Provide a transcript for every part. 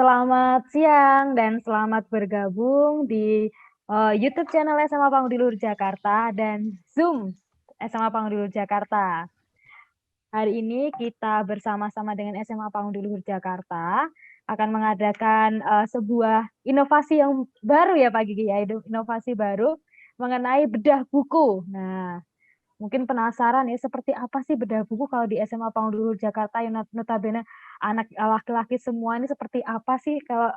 Selamat siang dan selamat bergabung di YouTube channel SMA Pangudi Luhur Jakarta dan Zoom SMA Pangudi Luhur Jakarta. Hari ini kita bersama-sama dengan SMA Pangudi Luhur Jakarta akan mengadakan sebuah inovasi yang baru ya Pak Gigi ya, inovasi baru mengenai bedah buku. Nah, mungkin penasaran ya seperti apa sih bedah buku kalau di SMA Pangudi Luhur Jakarta yang notabene anak laki-laki semua ini seperti apa sih kalau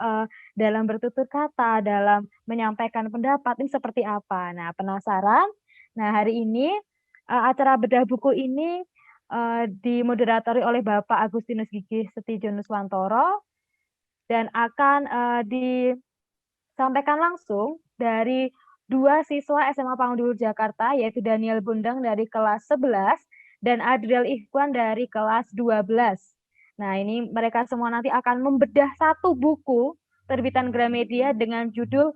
dalam bertutur kata, dalam menyampaikan pendapat ini seperti apa? Nah, penasaran? Nah, hari ini acara bedah buku ini dimoderatori oleh Bapak Agustinus Gigi Setijonuswantoro dan akan disampaikan langsung dari dua siswa SMA Pangudi Luhur Jakarta, yaitu Daniel Bundang dari kelas 11 dan Adriel Ikhwan dari kelas 12. Nah, ini mereka semua nanti akan membedah satu buku terbitan Gramedia dengan judul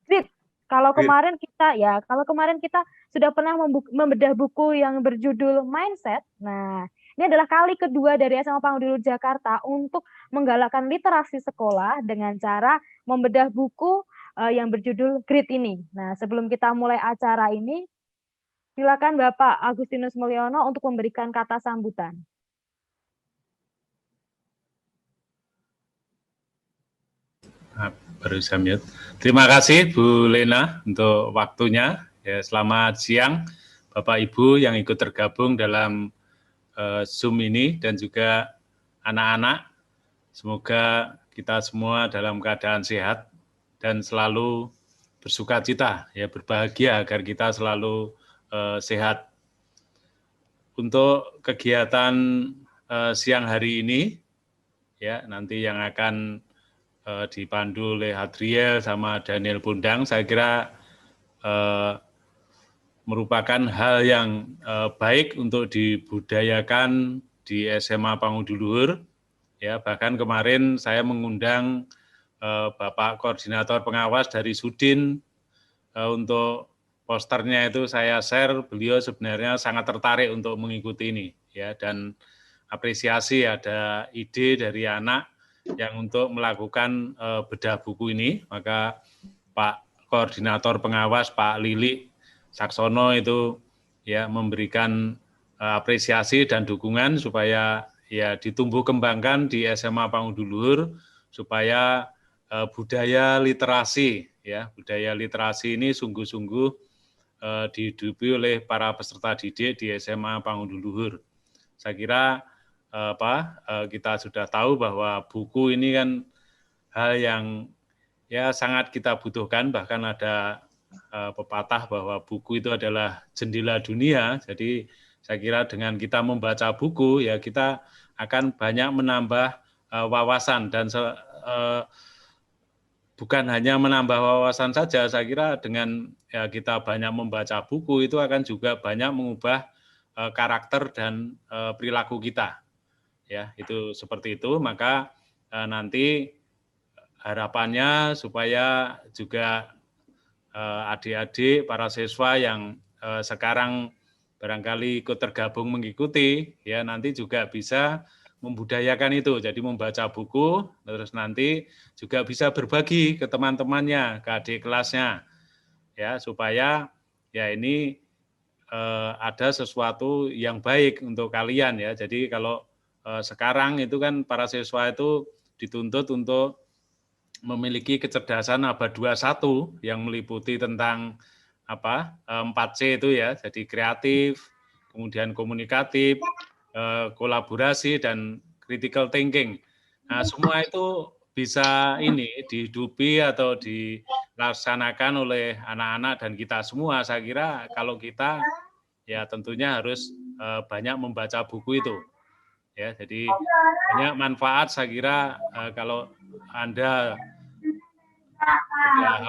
Grit. Kalau kemarin kita sudah pernah membedah buku yang berjudul Mindset. Nah, ini adalah kali kedua dari SMA Pangudi Luhur Jakarta untuk menggalakkan literasi sekolah dengan cara membedah buku yang berjudul Grit ini. Nah, sebelum kita mulai acara ini, silakan Bapak Agustinus Mulyono untuk memberikan kata sambutan. Baru saya mute. Terima kasih Bu Lena untuk waktunya. Ya, selamat siang Bapak Ibu yang ikut tergabung dalam Zoom ini dan juga anak-anak. Semoga kita semua dalam keadaan sehat dan selalu bersukacita, ya berbahagia agar kita selalu sehat. Untuk kegiatan siang hari ini, ya nanti yang akan dipandu oleh Adriel sama Daniel Bundang, saya kira merupakan hal yang baik untuk dibudayakan di SMA Pangudi Luhur. Ya, bahkan kemarin saya mengundang Bapak Koordinator Pengawas dari Sudin untuk posternya itu saya share, beliau sebenarnya sangat tertarik untuk mengikuti ini, ya, dan apresiasi ada ide dari anak yang untuk melakukan bedah buku ini, maka Pak Koordinator Pengawas Pak Lili Saksono itu ya memberikan apresiasi dan dukungan supaya ya ditumbuh kembangkan di SMA Pangudi Luhur supaya budaya literasi ini sungguh-sungguh dihidupi oleh para peserta didik di SMA Pangudi Luhur. Saya kira kita sudah tahu bahwa buku ini kan hal yang ya sangat kita butuhkan, bahkan ada pepatah bahwa buku itu adalah jendela dunia. Jadi saya kira dengan kita membaca buku ya kita akan banyak menambah wawasan dan bukan hanya menambah wawasan saja, saya kira dengan ya kita banyak membaca buku itu akan juga banyak mengubah karakter dan perilaku kita. Ya, itu seperti itu, maka nanti harapannya supaya juga adik-adik para siswa yang sekarang barangkali ikut tergabung mengikuti, ya nanti juga bisa membudayakan itu, jadi membaca buku, terus nanti juga bisa berbagi ke teman-temannya, ke adik kelasnya, ya supaya ya ini ada sesuatu yang baik untuk kalian ya. Jadi kalau sekarang itu kan para siswa itu dituntut untuk memiliki kecerdasan abad 21 yang meliputi tentang 4C itu ya, jadi kreatif, kemudian komunikatif, kolaborasi dan critical thinking. Nah, semua itu bisa dihidupi atau dilaksanakan oleh anak-anak dan kita semua. Saya kira kalau kita ya tentunya harus banyak membaca buku itu. Ya, jadi banyak manfaat saya kira kalau Anda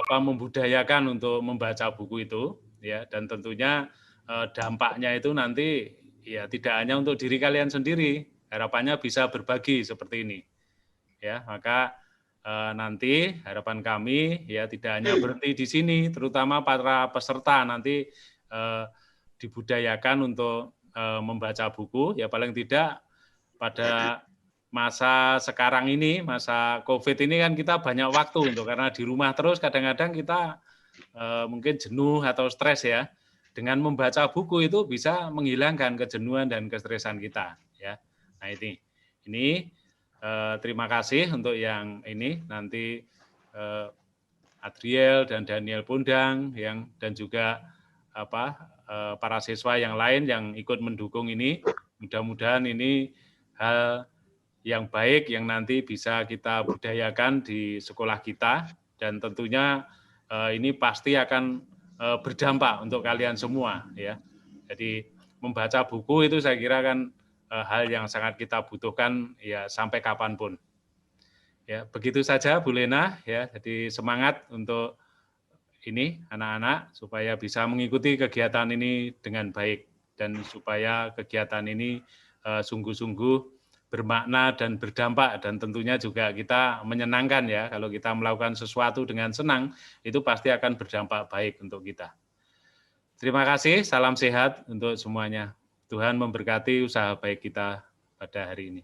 membudayakan untuk membaca buku itu, ya, dan tentunya dampaknya itu nanti ya tidak hanya untuk diri kalian sendiri, harapannya bisa berbagi seperti ini, ya, maka nanti harapan kami ya tidak hanya berhenti di sini, terutama para peserta nanti dibudayakan untuk membaca buku, ya paling tidak pada masa sekarang ini, masa COVID ini kan kita banyak waktu karena di rumah terus kadang-kadang kita mungkin jenuh atau stres ya. Dengan membaca buku itu bisa menghilangkan kejenuhan dan kestresan kita ya. Nah ini terima kasih untuk yang ini nanti Adriel dan Daniel Pundang dan juga para siswa yang lain yang ikut mendukung ini. Mudah-mudahan ini hal yang baik yang nanti bisa kita budayakan di sekolah kita dan tentunya ini pasti akan berdampak untuk kalian semua ya. Jadi membaca buku itu saya kira kan hal yang sangat kita butuhkan ya sampai kapanpun. Ya, begitu saja Bu Lena ya. Jadi semangat untuk ini anak-anak supaya bisa mengikuti kegiatan ini dengan baik dan supaya kegiatan ini sungguh-sungguh bermakna dan berdampak dan tentunya juga kita menyenangkan ya. Kalau kita melakukan sesuatu dengan senang itu pasti akan berdampak baik untuk kita. Terima kasih, salam sehat untuk semuanya. Tuhan memberkati usaha baik kita pada hari ini.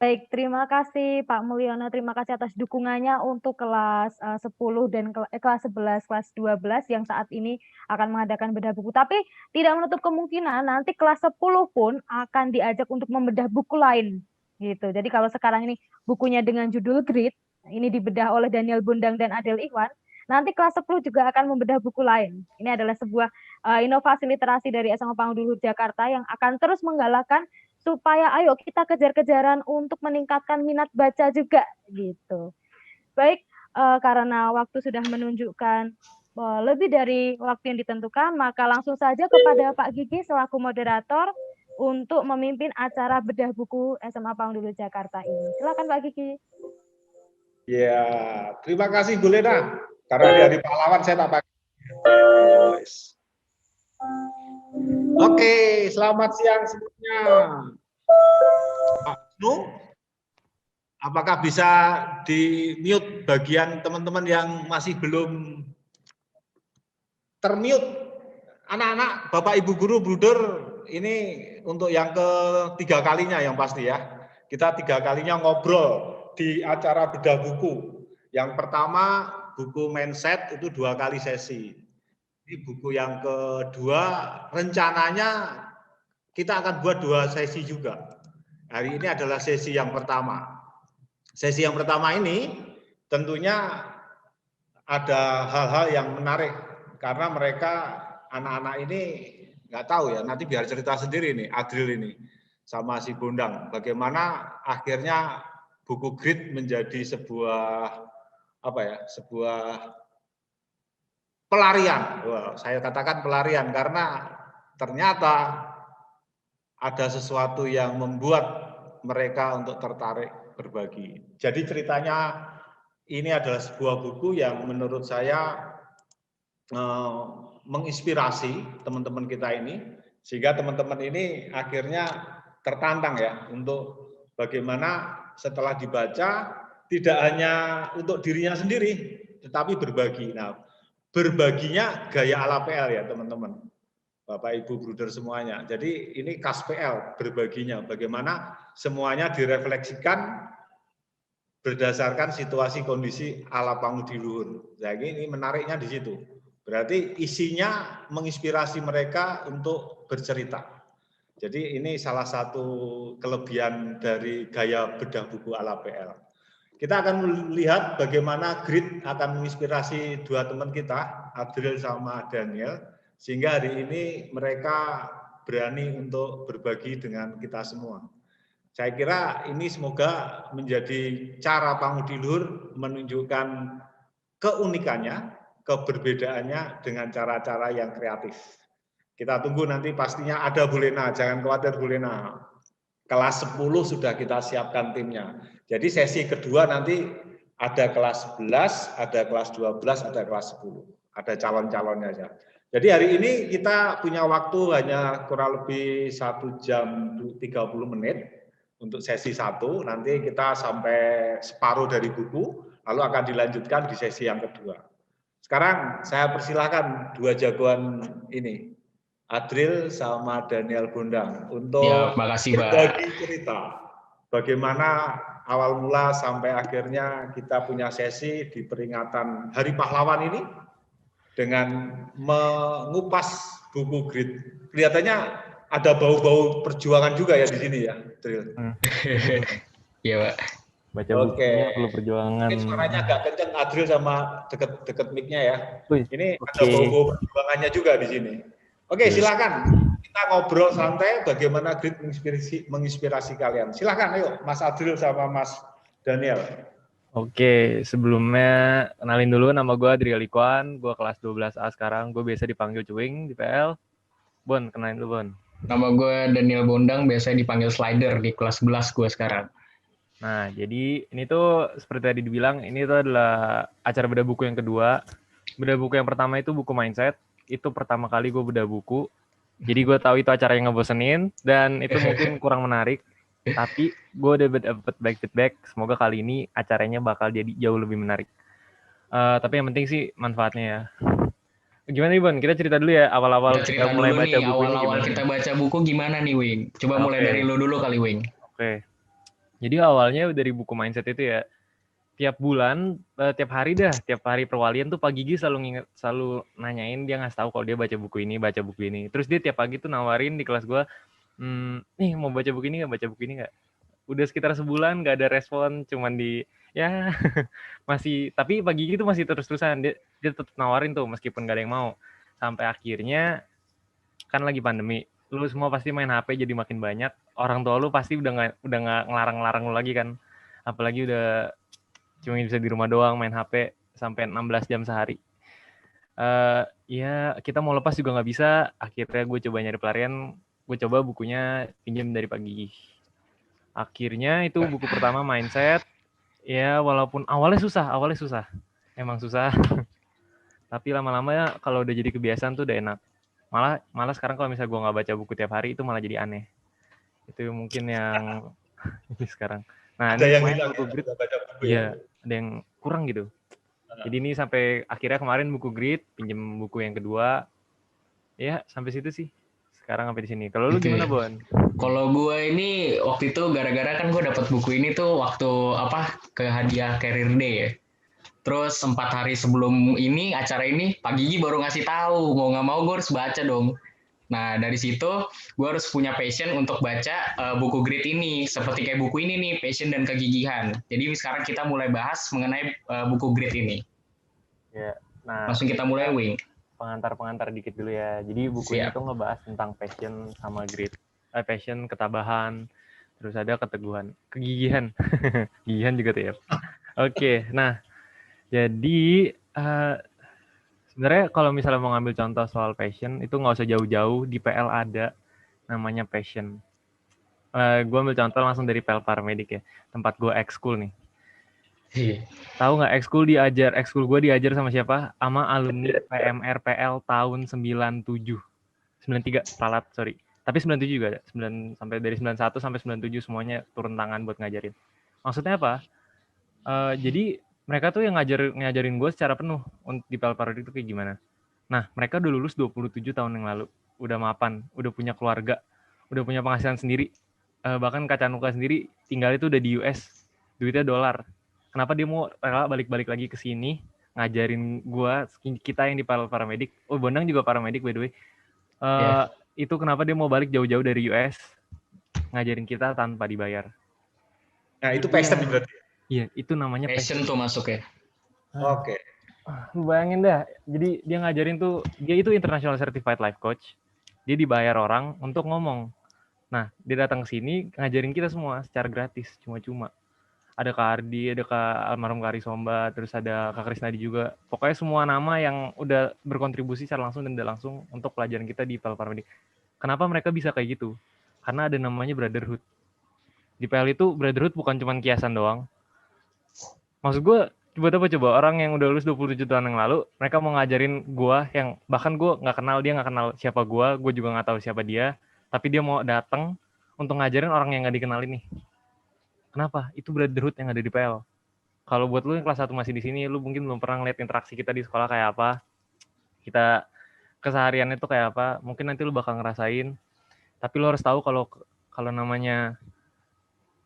Baik, terima kasih Pak Mulyono, terima kasih atas dukungannya untuk kelas 10 dan kelas 11, kelas 12 yang saat ini akan mengadakan bedah buku. Tapi tidak menutup kemungkinan nanti kelas 10 pun akan diajak untuk membedah buku lain. Gitu. Jadi kalau sekarang ini bukunya dengan judul Grit, ini dibedah oleh Daniel Bundang dan Adel Ikhwan, nanti kelas 10 juga akan membedah buku lain. Ini adalah sebuah inovasi literasi dari SMA Pangudi Luhur Jakarta yang akan terus menggalakkan supaya ayo kita kejar-kejaran untuk meningkatkan minat baca juga gitu. Baik, karena waktu sudah menunjukkan lebih dari waktu yang ditentukan, maka langsung saja kepada Pak Gigi selaku moderator untuk memimpin acara bedah buku SMA Pangudi Luhur Jakarta ini. Silakan Pak Gigi. Ya, terima kasih Bu Lena. Karena di hari pahlawan saya tak pakai. Oke, selamat siang semuanya. Pak Nu, apakah bisa di-mute bagian teman-teman yang masih belum termute? Anak-anak, Bapak Ibu Guru, Bruder, ini untuk yang ketiga kalinya yang pasti ya. Kita 3 kalinya ngobrol di acara bedah buku. Yang pertama, buku mindset itu 2 kali sesi. Ini buku yang kedua, rencananya kita akan buat 2 sesi juga. Hari ini adalah sesi yang pertama. Sesi yang pertama ini tentunya ada hal-hal yang menarik karena mereka anak-anak ini nggak tahu ya, nanti biar cerita sendiri nih Adril ini sama si Bundang bagaimana akhirnya buku Grit menjadi sebuah pelarian. Wah, saya katakan pelarian karena ternyata ada sesuatu yang membuat mereka untuk tertarik berbagi. Jadi ceritanya ini adalah sebuah buku yang menurut saya menginspirasi teman-teman kita ini, sehingga teman-teman ini akhirnya tertantang ya untuk bagaimana setelah dibaca tidak hanya untuk dirinya sendiri, tetapi berbagi. Nah, berbaginya gaya ala PL ya teman-teman, Bapak Ibu Bruder semuanya. Jadi ini khas PL berbaginya, bagaimana semuanya direfleksikan berdasarkan situasi kondisi ala Pangudi Luhur. Jadi ini menariknya di situ. Berarti isinya menginspirasi mereka untuk bercerita. Jadi ini salah satu kelebihan dari gaya bedah buku ala PL. Kita akan melihat bagaimana Grit akan menginspirasi 2 teman kita, Adril sama Daniel, sehingga hari ini mereka berani untuk berbagi dengan kita semua. Saya kira ini semoga menjadi cara Pangudi Luhur menunjukkan keunikannya, keberbedaannya dengan cara-cara yang kreatif. Kita tunggu nanti pastinya ada Bu Lena, jangan khawatir Bu Lena. Kelas 10 sudah kita siapkan timnya. Jadi sesi kedua nanti ada kelas 11, ada kelas 12, ada kelas 10. Ada calon-calonnya saja. Jadi hari ini kita punya waktu hanya kurang lebih 1 jam 30 menit untuk sesi 1. Nanti kita sampai separuh dari buku, lalu akan dilanjutkan di sesi yang kedua. Sekarang saya persilahkan 2 jagoan ini, Adril sama Daniel Bondang untuk Ya, makasih, Pak. berbagi cerita bagaimana awal mula sampai akhirnya kita punya sesi di peringatan Hari Pahlawan ini dengan mengupas buku grid. Kelihatannya ada bau-bau perjuangan juga ya di sini ya, Adril. Iya, Pak. Baca bukunya perlu perjuangan. Mungkin suaranya agak kencang Adril sama deket mic-nya ya. Wih, Ini ada bau-bau perjuangannya juga di sini. Oke, silakan kita ngobrol santai bagaimana grid menginspirasi kalian. Silakan, ayo Mas Adril sama Mas Daniel. Oke, sebelumnya kenalin dulu, nama gue Adriel Ikuan, gue kelas 12A sekarang, gue biasa dipanggil Cuing di PL. Bon, kenalin dulu Bon. Nama gue Daniel Bondang, biasanya dipanggil Slider di kelas 11 gue sekarang. Nah, jadi ini tuh seperti tadi dibilang, ini tuh adalah acara bedah buku yang kedua. Bedah buku yang pertama itu buku mindset, itu pertama kali gue bedah buku. Jadi gue tahu itu acara yang ngebosenin, dan itu mungkin kurang menarik. Tapi gue udah dapet baik feedback, semoga kali ini acaranya bakal jadi jauh lebih menarik. Tapi yang penting sih manfaatnya ya. Gimana nih Bon, kita cerita dulu ya awal-awal kita mulai baca buku ini awal-awal gimana? kita baca buku gimana nih, Wing? Coba mulai dari lu dulu kali, Wing. Oke. Jadi awalnya dari buku mindset itu ya, tiap bulan, tiap hari perwalian tuh Pak Gigi selalu nanyain, dia ngasih tahu kalau dia baca buku ini. Terus dia tiap pagi tuh nawarin di kelas gue, nih mau baca buku ini nggak? Udah sekitar sebulan nggak ada respon, cuman ya masih, tapi Pak Gigi tuh masih terus-terusan, dia tetap nawarin tuh meskipun nggak ada yang mau. Sampai akhirnya, kan lagi pandemi, lu semua pasti main HP jadi makin banyak, orang tua lu pasti udah nggak ngelarang lu lagi kan, apalagi udah cuma bisa di rumah doang main HP sampai 16 jam sehari. Ya kita mau lepas juga nggak bisa. Akhirnya gue coba nyari pelarian, gue coba bukunya pinjam dari Pak Gigi. Akhirnya itu buku pertama mindset. Ya walaupun awalnya susah, emang susah. Tapi lama-lama kalau udah jadi kebiasaan tuh udah enak. Malah sekarang kalau misalnya gue nggak baca buku tiap hari itu malah jadi aneh. Itu mungkin yang ini sekarang. Nah, ada ini yang hilang buku grid. baca buku Iya, ada yang kurang gitu. Jadi ini sampai akhirnya kemarin buku grid, pinjem buku yang kedua. Ya, sampai situ sih. Sekarang sampai di sini. Kalau lu gimana, Bon? Kalau gue ini waktu itu gara-gara kan gue dapat buku ini tuh waktu ke hadiah Career Day ya. Terus 4 hari sebelum ini acara ini Pak Gigi baru ngasih tahu, mau nggak mau gue harus baca dong. Nah dari situ gue harus punya passion untuk baca buku grid ini, seperti kayak buku ini nih, passion dan kegigihan. Jadi sekarang kita mulai bahas mengenai buku grid ini. Ya, nah langsung kita mulai, Wing. Pengantar dikit dulu ya. Jadi buku ini tuh ngebahas tentang passion sama grit. Passion, ketabahan, terus ada keteguhan, kegigihan. Gigihan juga tuh ya. Oke, nah jadi sebenarnya kalau misalnya mau ngambil contoh soal passion, itu nggak usah jauh-jauh, di PL ada namanya passion. Gue ambil contoh langsung dari PL Paramedik ya, tempat gue ekskul nih. Tahu nggak ekskul gue diajar sama siapa? Sama alumni PMR PL tahun 93 pelat, sorry. Tapi 97 juga ada. Sampai dari 91 sampai 97 semuanya turun tangan buat ngajarin. Maksudnya apa? Jadi mereka tuh yang ngajarin gue secara penuh di PL Paramedik itu kayak gimana. Nah, mereka udah lulus 27 tahun yang lalu. Udah mapan, udah punya keluarga, udah punya penghasilan sendiri. Bahkan Kak Canuka sendiri tinggal itu udah di US. Duitnya $. Kenapa dia mau rela balik-balik lagi ke sini ngajarin kita yang di paramedik. Oh, Bondang juga paramedik by the way. Itu kenapa dia mau balik jauh-jauh dari US ngajarin kita tanpa dibayar. Nah, itu passion berarti. Iya, itu namanya passion tuh masuk ya. Oke. Lu bayangin dah. Jadi dia ngajarin tuh, dia itu International Certified Life Coach. Dia dibayar orang untuk ngomong. Nah, dia datang ke sini ngajarin kita semua secara gratis, cuma-cuma. Ada Kak Ardi, ada Kak almarhum Kak Arisomba, terus ada Kak Krisnadi juga. Pokoknya semua nama yang udah berkontribusi secara langsung dan tidak langsung untuk pelajaran kita di PL Paramedik. Kenapa mereka bisa kayak gitu? Karena ada namanya brotherhood. Di PL itu brotherhood bukan cuma kiasan doang. Maksud gue, coba orang yang udah lulus 27 tahun yang lalu, mereka mau ngajarin gue yang bahkan gue nggak kenal, dia nggak kenal siapa gue juga nggak tahu siapa dia, tapi dia mau datang untuk ngajarin orang yang nggak dikenalin nih. Kenapa? Itu brotherhood yang ada di PL. Kalau buat lu yang kelas 1 masih di sini, lu mungkin belum pernah ngeliat interaksi kita di sekolah kayak apa. Kita kesehariannya tuh kayak apa. Mungkin nanti lu bakal ngerasain. Tapi lu harus tahu kalau namanya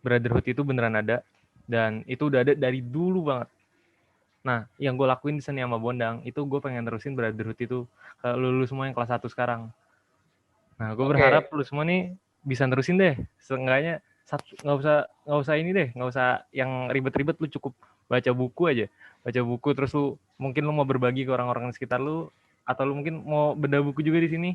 brotherhood itu beneran ada. Dan itu udah ada dari dulu banget. Nah, yang gue lakuin di Seni sama Bondang, itu gue pengen terusin brotherhood itu ke lu semua yang kelas 1 sekarang. Nah, gue berharap lu semua nih bisa terusin deh. Seenggaknya nggak usah ini deh, nggak usah yang ribet-ribet, lu cukup baca buku aja. Baca buku terus mungkin lu mau berbagi ke orang-orang di sekitar lu, atau lu mungkin mau beda buku juga di sini.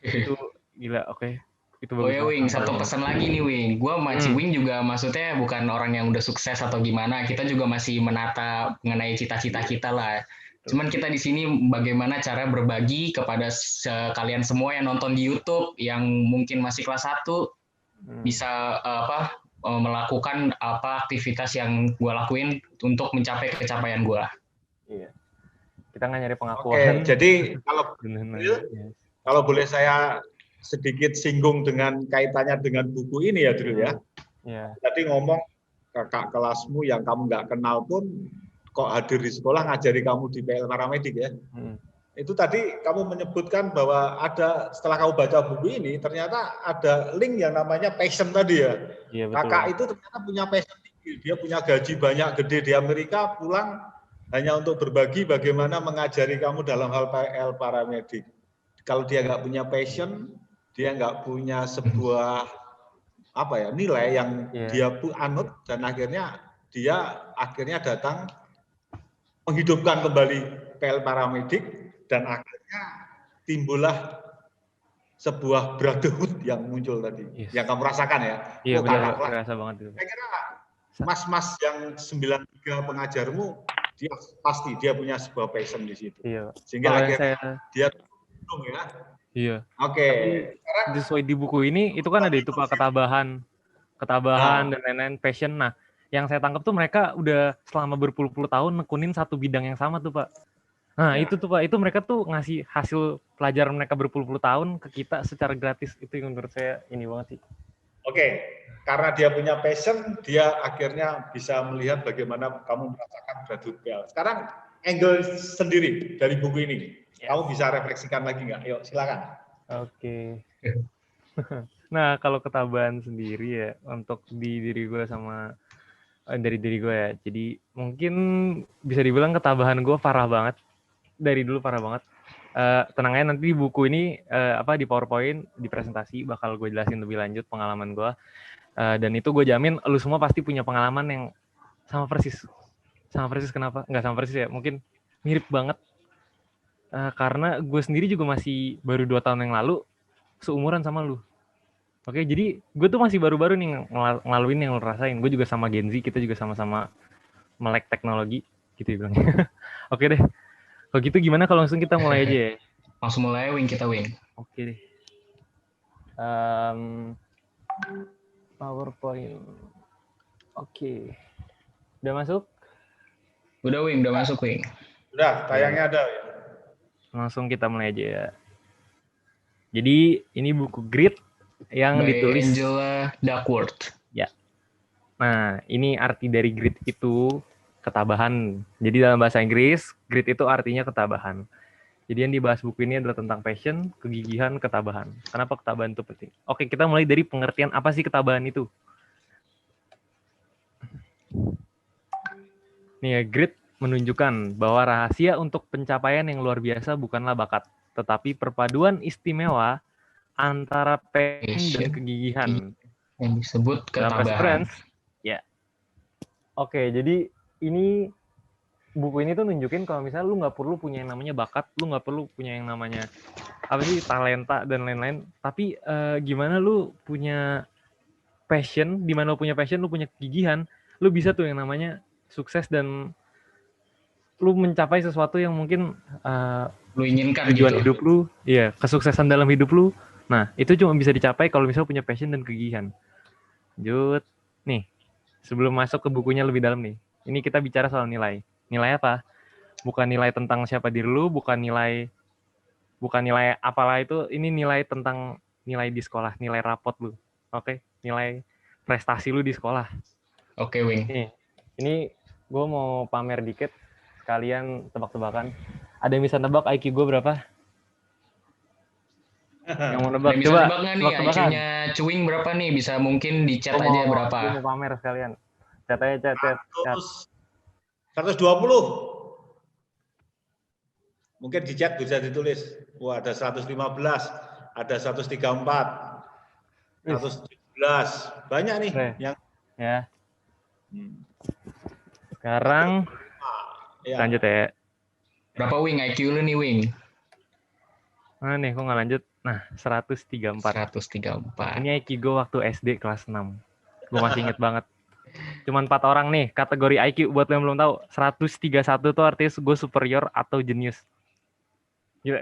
Itu gila, oke. Itu bagus. Oh ya Wing, satu pesan lagi nih Wing. Gua sama Wing juga maksudnya bukan orang yang udah sukses atau gimana. Kita juga masih menata mengenai cita-cita kita lah. Cuman kita di sini bagaimana cara berbagi kepada kalian semua yang nonton di YouTube yang mungkin masih kelas 1 bisa melakukan apa aktivitas yang gua lakuin untuk mencapai kecapaian gua. Iya. Kita nggak nyari pengakuan. Oke, jadi kalau boleh saya sedikit singgung dengan kaitannya dengan buku ini ya Dril ya. Yeah. Tadi ngomong kakak kelasmu yang kamu nggak kenal pun kok hadir di sekolah ngajari kamu di PL Paramedik ya. Itu tadi kamu menyebutkan bahwa ada setelah kamu baca buku ini ternyata ada link yang namanya passion tadi ya. Yeah, kakak itu ternyata punya passion tinggi, dia punya gaji banyak gede di Amerika, pulang hanya untuk berbagi bagaimana mengajari kamu dalam hal PL Paramedik. Kalau dia nggak punya passion, dia nggak punya sebuah nilai yang dia pun anut, dan akhirnya dia datang menghidupkan kembali PL Paramedik, dan akhirnya timbullah sebuah brotherhood yang muncul tadi, yang kamu rasakan ya. Iya, benar, terasa banget itu. Saya kira mas-mas yang 93 pengajarmu, dia punya sebuah passion di situ. Iya. Sehingga akhirnya dia ya. Iya. Oke. Sesuai di buku ini itu kan ada itu Pak, ketabahan dan lain-lain, passion. Nah, yang saya tangkap tuh mereka udah selama berpuluh-puluh tahun nekunin satu bidang yang sama tuh Pak. Nah, itu tuh Pak, itu mereka tuh ngasih hasil pelajaran mereka berpuluh-puluh tahun ke kita secara gratis. Itu yang menurut saya ini banget sih. Oke. Karena dia punya passion, dia akhirnya bisa melihat bagaimana kamu merasakan brotherhood PL. Sekarang angle sendiri dari buku ini. Kamu bisa refleksikan lagi nggak? Yuk, silakan. Oke. Nah, kalau ketabahan sendiri ya, untuk di diri gue sama dari diri gue ya. Jadi mungkin bisa dibilang ketabahan gue parah banget. Dari dulu parah banget. Tenang aja, nanti di buku ini di PowerPoint, di presentasi bakal gue jelasin lebih lanjut pengalaman gue. Dan itu gue jamin lu semua pasti punya pengalaman yang sama persis. Sama persis kenapa? Nggak sama persis ya, mungkin mirip banget. Karena gue sendiri juga masih baru 2 tahun yang lalu seumuran sama lu. Oke, jadi gue tuh masih baru-baru nih ngelaluin yang lu rasain. Gue juga sama Gen Z, kita juga sama-sama melek teknologi gitu ya bilangnya. Oke deh. Kalau gitu gimana kalau langsung kita mulai aja ya? Langsung mulai Wing, kita Wing. Oke deh. PowerPoint. Oke. Udah masuk? Udah Wing, udah masuk Wing. Udah, tayangnya ada ya. Langsung kita mulai aja ya. Jadi ini buku Grit yang ditulis Angela Duckworth. Ya. Nah, ini arti dari Grit itu ketabahan. Jadi dalam bahasa Inggris, Grit itu artinya ketabahan. Jadi yang dibahas buku ini adalah tentang passion, kegigihan, ketabahan. Kenapa ketabahan itu penting? Oke, kita mulai dari pengertian apa sih ketabahan itu. Nih ya, Grit menunjukkan bahwa rahasia untuk pencapaian yang luar biasa bukanlah bakat, tetapi perpaduan istimewa antara passion dan kegigihan. Yang disebut ketabahan. Ya. Oke, jadi ini buku ini tuh nunjukin kalau misalnya lu nggak perlu punya yang namanya bakat, lu nggak perlu punya yang namanya talenta dan lain-lain. Tapi gimana lu punya passion, di mana lu punya passion, lu punya kegigihan, lu bisa tuh yang namanya sukses dan lu mencapai sesuatu yang mungkin lu inginkan tujuan gitu. hidup lu, iya, kesuksesan dalam hidup lu. Nah, itu cuma bisa dicapai kalau misalnya punya passion dan kegigihan. Lanjut. Nih, sebelum masuk ke bukunya lebih dalam nih. Ini kita bicara soal nilai. Nilai apa? Bukan nilai tentang siapa diri lu, bukan nilai apalah itu, ini nilai tentang nilai di sekolah, nilai rapot lu. Oke, nilai prestasi lu di sekolah. Oke, Wing. Nih, ini gue mau pamer dikit. Kalian tebak-tebakan. Ada yang bisa nebak IQ gue berapa? Yang mau Ada nebak, yang bisa coba nebak nggak nih tebak-tebakan. IQ-nya Cuing berapa nih? Bisa mungkin di chat Gue aja mau berapa. pamer sekalian. Chat aja, chat. 120. Mungkin di chat bisa ditulis. Wah, ada 115, ada 134, 117. Banyak nih yang Ya. Sekarang ya. lanjut ya. Berapa Wing IQ lu nih Wing? Mana nih, kok nggak lanjut? Nah, 134. 134. Ini IQ gue waktu SD kelas 6. Gue masih inget banget. Cuman 4 orang nih, kategori IQ buat lo yang belum tahu. 131 tuh artinya gue superior atau jenius. Gila,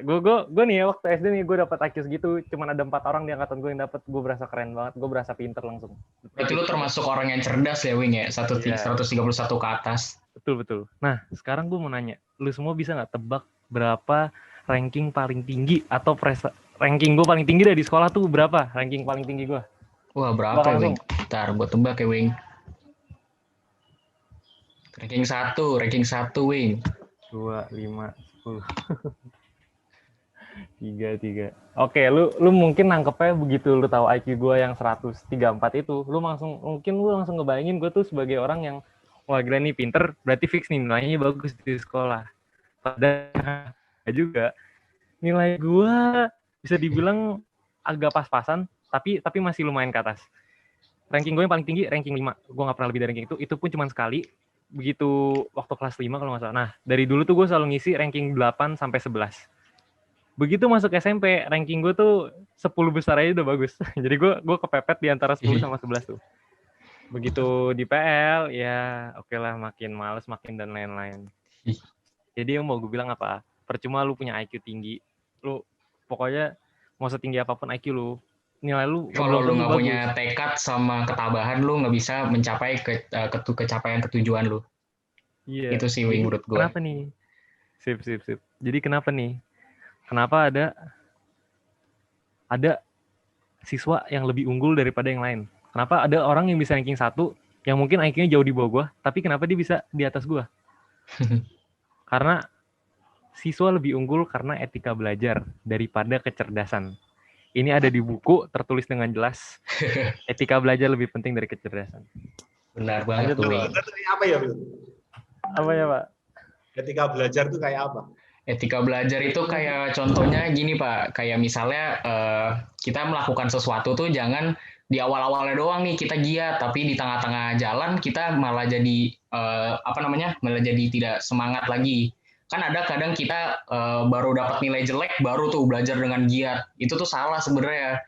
gue nih ya, waktu SD nih gue dapet IQ segitu. Cuman ada 4 orang di angkatan gue yang dapet. Gue berasa keren banget, gue berasa pinter langsung. Berarti lu termasuk orang yang cerdas ya Wing ya? 131 ke atas. Betul. Nah, sekarang gue mau nanya. Lu semua bisa nggak tebak berapa ranking paling tinggi atau ranking gue paling tinggi dari sekolah tuh berapa? Ranking paling tinggi gue? Wah, berapa ya Wing? Ntar gue tebak ya Wing. Ranking 1 Wing. 2, 5, 10. 3. Oke, lu mungkin nangkepnya begitu lu tahu IQ gue yang 134 itu, lu langsung ngebayangin gue tuh sebagai orang yang wah gila nih pinter, berarti fix nih nilainya bagus di sekolah. Padahal juga nilai gue bisa dibilang agak pas-pasan, tapi masih lumayan ke atas. Ranking gue yang paling tinggi ranking 5. Gue nggak pernah lebih dari ranking itu pun cuma sekali. Begitu waktu kelas 5 kalau nggak salah. Nah, dari dulu tuh gue selalu ngisi ranking 8 sampai 11. Begitu masuk SMP, ranking gue tuh 10 besar aja udah bagus. Jadi gue kepepet di antara 10 sama 11 tuh. Begitu di PL, ya oke lah, makin males, makin dan lain-lain. Jadi yang mau gue bilang apa? Percuma lu punya IQ tinggi, lu pokoknya mau setinggi apapun IQ lu, nilai lu kalau lu nggak bagus. punya tekad sama ketabahan, lu nggak bisa mencapai kecapaian ketujuan lu. Iya. Itu sih Wing menurut gue. Kenapa nih? Sip. Jadi kenapa nih? Kenapa ada siswa yang lebih unggul daripada yang lain? Kenapa ada orang yang bisa ranking 1 yang mungkin IQ-nya jauh di bawah gue, tapi kenapa dia bisa di atas gue? Karena siswa lebih unggul karena etika belajar daripada kecerdasan. Ini ada di buku, tertulis dengan jelas. Etika belajar lebih penting dari kecerdasan. Benar banget tuh Wing. Apa ya, Bro? Apa ya, Pak? Etika belajar itu kayak apa? Etika belajar itu kayak contohnya gini Pak, kayak misalnya kita melakukan sesuatu tuh jangan di awal-awalnya doang nih kita giat, tapi di tengah-tengah jalan kita malah jadi malah jadi tidak semangat lagi. Kan ada kadang kita baru dapat nilai jelek, baru tuh belajar dengan giat. Itu tuh salah sebenarnya.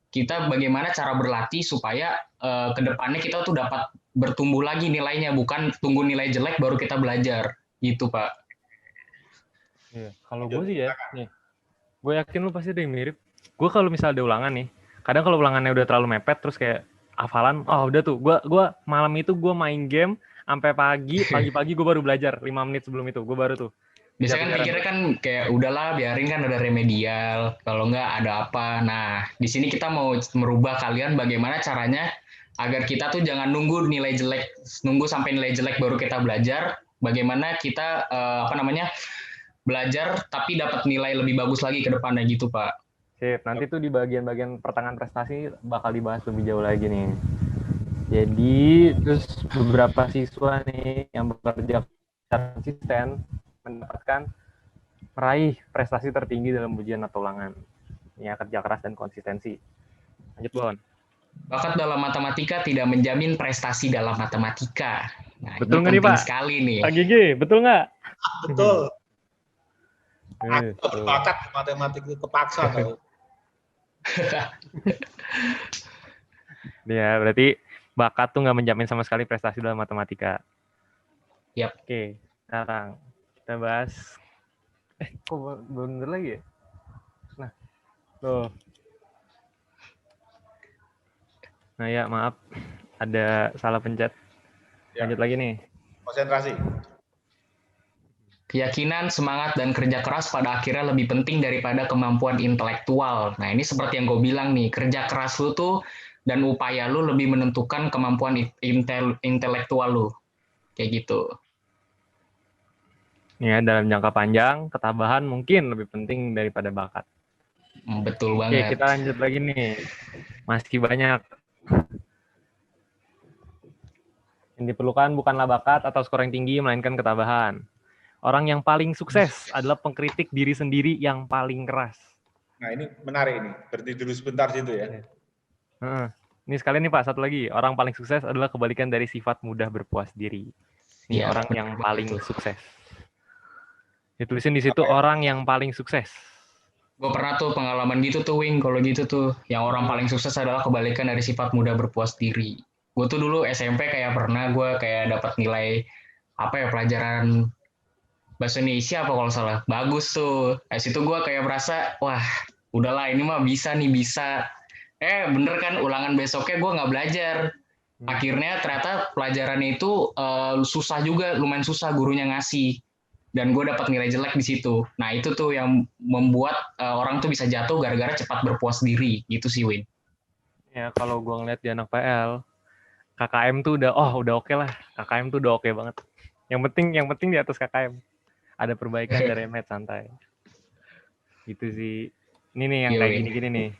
Kita bagaimana cara berlatih supaya ke depannya kita tuh dapat bertumbuh lagi nilainya, bukan tunggu nilai jelek baru kita belajar. Gitu Pak. Iya, kalau gue sih ya, nih, gue yakin lu pasti ada yang mirip. Gue kalau misalnya ada ulangan nih, kadang kalau ulangannya udah terlalu mepet, terus kayak hafalan, udah tuh, gue malam itu gue main game sampai pagi gue baru belajar 5 menit sebelum itu, gue baru tuh. Biasanya kan pikirnya kan kayak udahlah biarin kan ada remedial, kalau nggak ada apa. Nah, di sini kita mau merubah kalian bagaimana caranya agar kita tuh jangan nunggu nilai jelek, nunggu sampai nilai jelek baru kita belajar. Bagaimana kita belajar tapi dapat nilai lebih bagus lagi ke depannya gitu Pak. Sip, nanti tuh di bagian-bagian pertengahan prestasi bakal dibahas lebih jauh lagi nih. Jadi terus beberapa siswa nih yang bekerja secara konsisten meraih prestasi tertinggi dalam ujian atau ulangan. Ya, kerja keras dan konsistensi. Lanjut, Bon. Bakat dalam matematika tidak menjamin prestasi dalam matematika. Nah, betul nggak nih, Pak? Sekali nih. Pak Gigi, betul nggak? Betul. Aku berbakat di matematik itu kepaksa tau. Ya, berarti bakat tuh nggak menjamin sama sekali prestasi dalam matematika. Yap. Oke, sekarang kita bahas. Kok bener lagi ya? Nah, tuh. Nah ya, maaf. Ada salah pencet. Lanjut lagi nih. Konsentrasi. Keyakinan, semangat, dan kerja keras pada akhirnya lebih penting daripada kemampuan intelektual. Nah, ini seperti yang gue bilang nih, kerja keras lu tuh dan upaya lu lebih menentukan kemampuan intelektual lu. Kayak gitu. Ya, dalam jangka panjang, ketabahan mungkin lebih penting daripada bakat. Betul Oke, banget. kita lanjut lagi nih. Masih banyak. Yang diperlukan bukanlah bakat atau skor yang tinggi, melainkan ketabahan. Orang yang paling sukses adalah pengkritik diri sendiri yang paling keras. Nah, ini menarik ini. Berhenti dulu sebentar situ ya. Ini sekalian nih Pak, satu lagi. Orang paling sukses adalah kebalikan dari sifat mudah berpuas diri. Ini Ya, orang yang paling betul. sukses. Ditulisin di situ orang yang paling sukses. Gue pernah tuh pengalaman gitu tuh, Wing. Kalau gitu tuh, yang orang paling sukses adalah kebalikan dari sifat mudah berpuas diri. Gue tuh dulu SMP kayak pernah gue kayak dapat nilai apa ya, pelajaran bahasa Indonesia apa kalau salah. Bagus tuh. Dari situ gue kayak merasa, wah udahlah ini mah bisa nih, bisa. Bener kan, ulangan besoknya gue nggak belajar. Akhirnya ternyata pelajarannya itu susah juga, lumayan susah gurunya ngasih. Dan gue dapat nilai jelek di situ. Nah itu tuh yang membuat orang tuh bisa jatuh gara-gara cepat berpuas diri. Gitu sih, Win. Ya kalau gue ngeliat di anak PL, KKM tuh udah oke lah. KKM tuh udah oke banget. Yang penting di atas KKM. Ada perbaikan dari MHET santai. Gitu sih. Ini nih yang kayak gini-gini nih.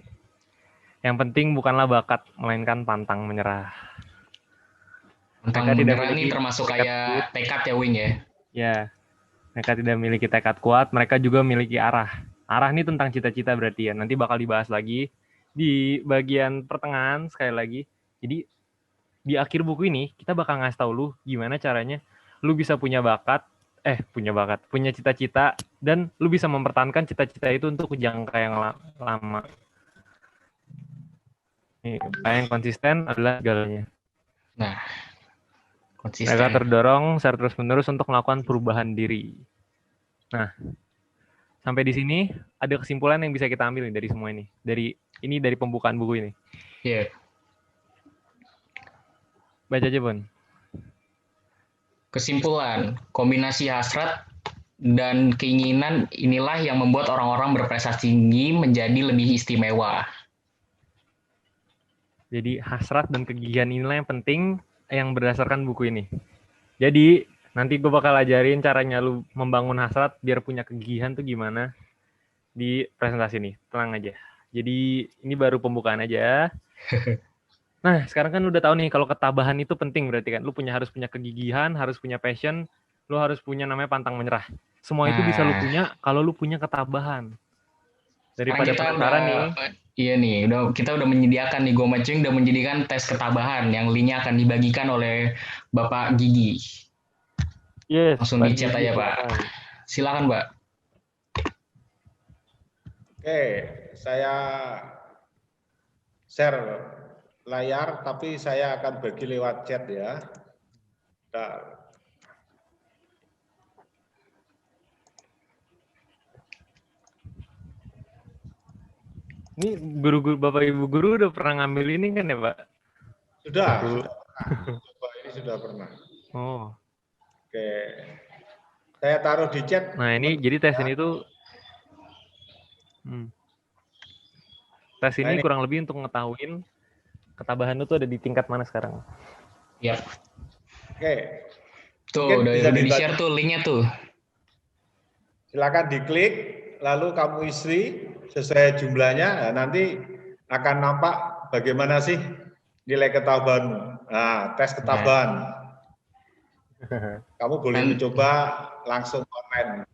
Yang penting bukanlah bakat, melainkan pantang menyerah. Pantang menyerah ini termasuk kayak tekad ya, Wing ya? Ya, mereka tidak memiliki tekad kuat, mereka juga memiliki arah. Arah ini tentang cita-cita berarti ya. Nanti bakal dibahas lagi di bagian pertengahan sekali lagi. Jadi di akhir buku ini kita bakal ngasih tahu lu gimana caranya lu bisa punya cita-cita dan lu bisa mempertahankan cita-cita itu untuk jangka yang lama. Yang konsisten adalah segalanya. Nah, konsisten. Mereka terdorong secara terus-menerus untuk melakukan perubahan diri. Nah, sampai di sini ada kesimpulan yang bisa kita ambil dari semua ini. Dari pembukaan buku ini. Iya. Baca aja, Bon. Kesimpulan, kombinasi hasrat dan keinginan inilah yang membuat orang-orang berprestasi tinggi menjadi lebih istimewa. Jadi hasrat dan kegigihan inilah yang penting yang berdasarkan buku ini. Jadi nanti gue bakal ajarin caranya lu membangun hasrat biar punya kegigihan tuh gimana di presentasi ini. Tenang aja. Jadi ini baru pembukaan aja. Nah sekarang kan lu udah tahu nih kalau ketabahan itu penting berarti kan. Lu harus punya kegigihan, harus punya passion, lu harus punya namanya pantang menyerah. Semua itu bisa lu punya kalau lu punya ketabahan. Daripada penasaran nih. Iya nih, kita udah menyediakan nih, Go Matching udah menyediakan tes ketabahan yang linknya akan dibagikan oleh Bapak Gigi. Yes, langsung di chat aja Pak. Silakan Pak. Oke, saya share layar, tapi saya akan bagi lewat chat ya. Bentar. Ini guru-guru, Bapak Ibu guru udah pernah ngambil ini kan ya Pak? Sudah pernah. Coba ini sudah pernah. Oh. Oke. Saya taruh di chat. Nah ini jadi tes ini tuh tes ini kurang lebih untuk ngetahuin ketabahan lu tuh ada di tingkat mana sekarang. Iya. Oke. Tuh udah di-share tuh linknya tuh. Silakan diklik, lalu kamu isi sesuai jumlahnya. Nah, nanti akan nampak bagaimana sih nilai ketabahanmu. Nah, tes ketabahan. Kamu boleh mencoba langsung online.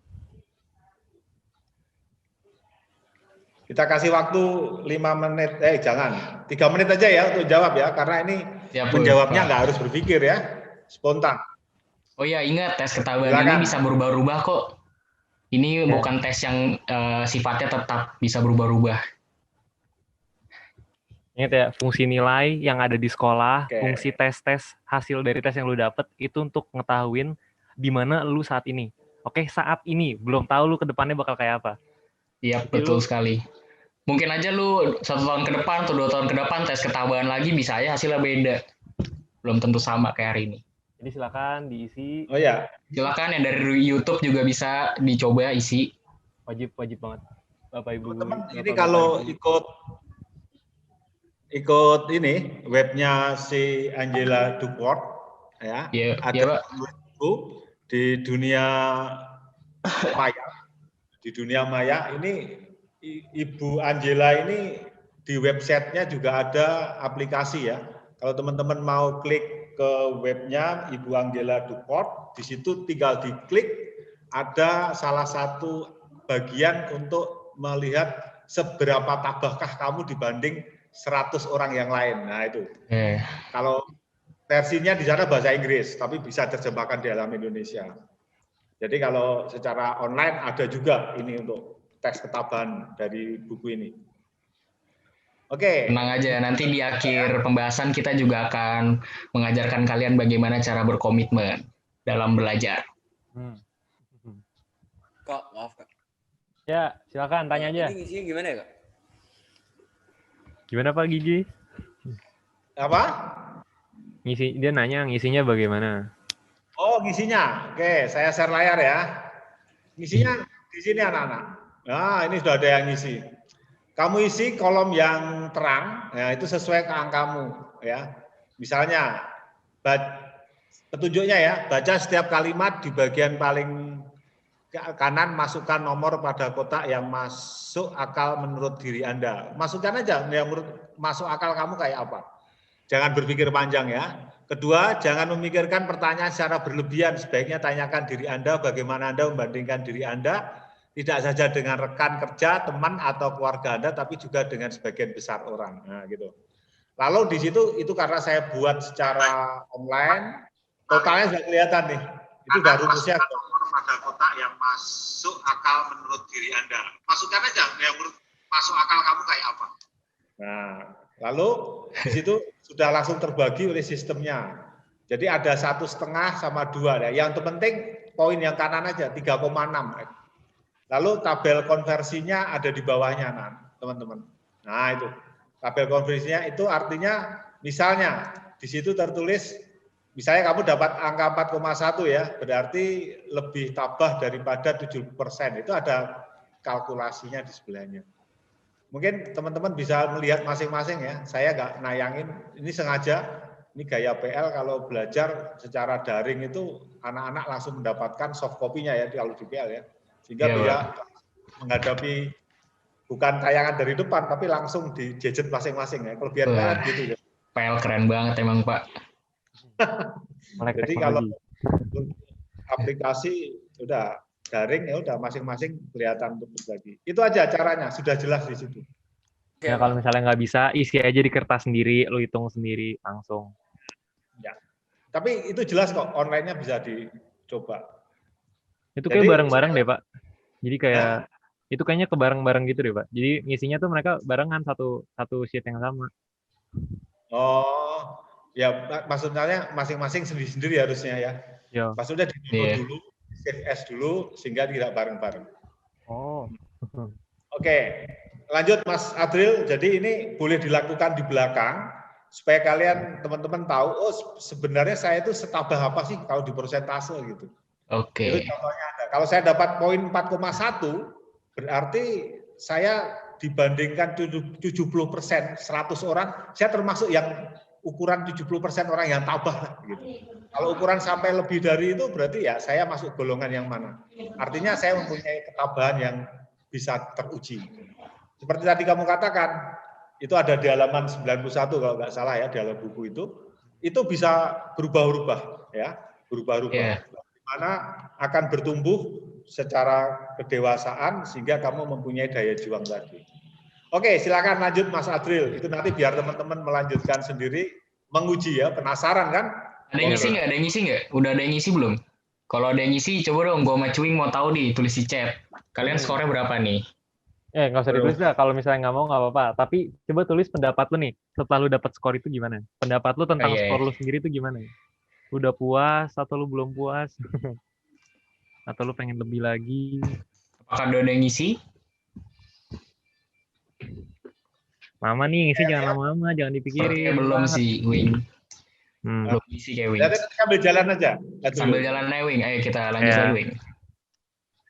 Kita kasih waktu 5 menit, jangan, 3 menit aja ya untuk jawab ya, karena ini menjawabnya nggak harus berpikir ya, spontan. Oh iya, ingat tes ketabahan ini bisa berubah-ubah kok. Ini bukan tes yang sifatnya tetap, bisa berubah-ubah. Ingat ya, fungsi nilai yang ada di sekolah, fungsi tes-tes, hasil dari tes yang lu dapet, itu untuk ngetahuin di mana lu saat ini. Oke, saat ini, belum tahu lu ke depannya bakal kayak apa. Iya, betul sekali. Mungkin aja lu 1 tahun ke depan atau 2 tahun ke depan tes ketabahan lagi, bisa aja hasilnya beda. Belum tentu sama kayak hari ini. Jadi silakan diisi. Oh ya. Silakan yang dari YouTube juga bisa dicoba isi. Wajib banget. Bapak Ibu. Teman-teman, ini kalau ikut ini webnya si Angela Duckworth ya, ada di dunia maya. Di dunia maya ini Ibu Angela ini di websitenya juga ada aplikasi ya. Kalau teman-teman mau klik ke webnya Ibu Angela Duport, di situ tinggal diklik, ada salah satu bagian untuk melihat seberapa tabahkah kamu dibanding 100 orang yang lain. Nah itu. Kalau versinya di sana bahasa Inggris, tapi bisa terjemahkan di dalam Indonesia. Jadi kalau secara online ada juga ini untuk teks ketabahan dari buku ini. Oke. Tenang aja, nanti di akhir pembahasan kita juga akan mengajarkan kalian bagaimana cara berkomitmen dalam belajar. Kak, maaf Kak. Ya, silakan tanya aja. Ini ngisinya gimana ya Kak? Gimana Pak Gigi? Apa? Dia nanya ngisinya bagaimana? Oh, ngisinya. Oke, saya share layar ya. Ngisinya di sini anak-anak. Nah, ini sudah ada yang ngisi. Kamu isi kolom yang terang, ya itu sesuai ke angkamu, ya. Misalnya, petunjuknya ya, baca setiap kalimat di bagian paling kanan, masukkan nomor pada kotak yang masuk akal menurut diri Anda. Masukkan aja yang menurut masuk akal kamu kayak apa. Jangan berpikir panjang ya. Kedua, jangan memikirkan pertanyaan secara berlebihan. Sebaiknya tanyakan diri Anda bagaimana Anda membandingkan diri Anda, tidak saja dengan rekan kerja, teman, atau keluarga Anda, tapi juga dengan sebagian besar orang. Nah, gitu. Lalu di situ, itu karena saya buat secara online, totalnya sudah kelihatan nih. Itu sudah rumusnya. Pada kotak yang masuk akal menurut diri Anda. Masukkan aja yang menurut masuk akal kamu kayak apa. Nah, lalu di situ sudah langsung terbagi oleh sistemnya. Jadi ada 1,5 sama 2 ya. Yang terpenting poin yang kanan aja 3,6. Lalu tabel konversinya ada di bawahnya, teman-teman. Nah, itu. Tabel konversinya itu artinya misalnya di situ tertulis misalnya kamu dapat angka 4,1 ya, berarti lebih tabah daripada 70%. Itu ada kalkulasinya di sebelahnya. Mungkin teman-teman bisa melihat masing-masing ya. Saya nggak nayangin, ini sengaja, ini gaya PL kalau belajar secara daring itu anak-anak langsung mendapatkan soft copy-nya ya kalau di PL ya. Sehingga bisa menghadapi bukan tayangan dari depan, tapi langsung di gadget masing-masing ya. Kelebihan PL gitu ya. PL keren banget emang Pak. Jadi kalau aplikasi udah daring ya udah masing-masing kelihatan untuk berbagi. Itu aja caranya, sudah jelas di situ. Ya kalau misalnya nggak bisa, isi aja di kertas sendiri, lo hitung sendiri langsung. Ya, tapi itu jelas kok, online-nya bisa dicoba. Itu kayak bareng-bareng deh Pak. Jadi kayak itu kayaknya kebareng-bareng gitu deh Pak. Jadi ngisinya tuh mereka barengan satu sheet yang sama. Oh, ya maksudnya masing-masing sendiri-sendiri harusnya ya. Yo. Maksudnya di-download dulu, save as dulu sehingga tidak bareng-bareng. Oh. Oke, lanjut Mas Adril. Jadi ini boleh dilakukan di belakang supaya kalian teman-teman tahu, oh sebenarnya saya itu setabah apa sih kalau di persentase gitu. Oke. Itu contohnya ada. Kalau saya dapat poin 4,1, berarti saya dibandingkan 70%, 100 orang, saya termasuk yang ukuran 70% orang yang tabah gitu. Kalau ukuran sampai lebih dari itu berarti ya saya masuk golongan yang mana. Artinya saya mempunyai ketabahan yang bisa teruji. Seperti tadi kamu katakan, itu ada di halaman 91 kalau nggak salah ya, di dalam buku itu bisa berubah-ubah ya, berubah-ubah. Yeah. Di mana akan bertumbuh secara kedewasaan sehingga kamu mempunyai daya juang tadi. Oke, silakan lanjut Mas Adril. Itu nanti biar teman-teman melanjutkan sendiri, menguji ya, penasaran kan? Ada yang ngisi nggak? Ada yang ngisi nggak? Udah ada yang ngisi belum? Kalau ada yang ngisi, coba dong, gue sama Cuing mau tahu nih, tulis di chat. Kalian skornya berapa nih? Nggak usah ditulis lah, kalau misalnya nggak mau nggak apa-apa. Tapi coba tulis pendapat lu nih, setelah lu dapat skor itu gimana? Pendapat lu tentang skor lu sendiri itu gimana? Udah puas atau lu belum puas? Atau lu pengen lebih lagi? Apakah udah ada yang ngisi? Mama nih, ngisi jangan lama-lama, jangan dipikirin. Belum sih, Wing. Belum ngisi kayak Wing. Sambil jalan aja. Sambil jalan aja, Wing. Ayo kita lanjut lagi, Wing.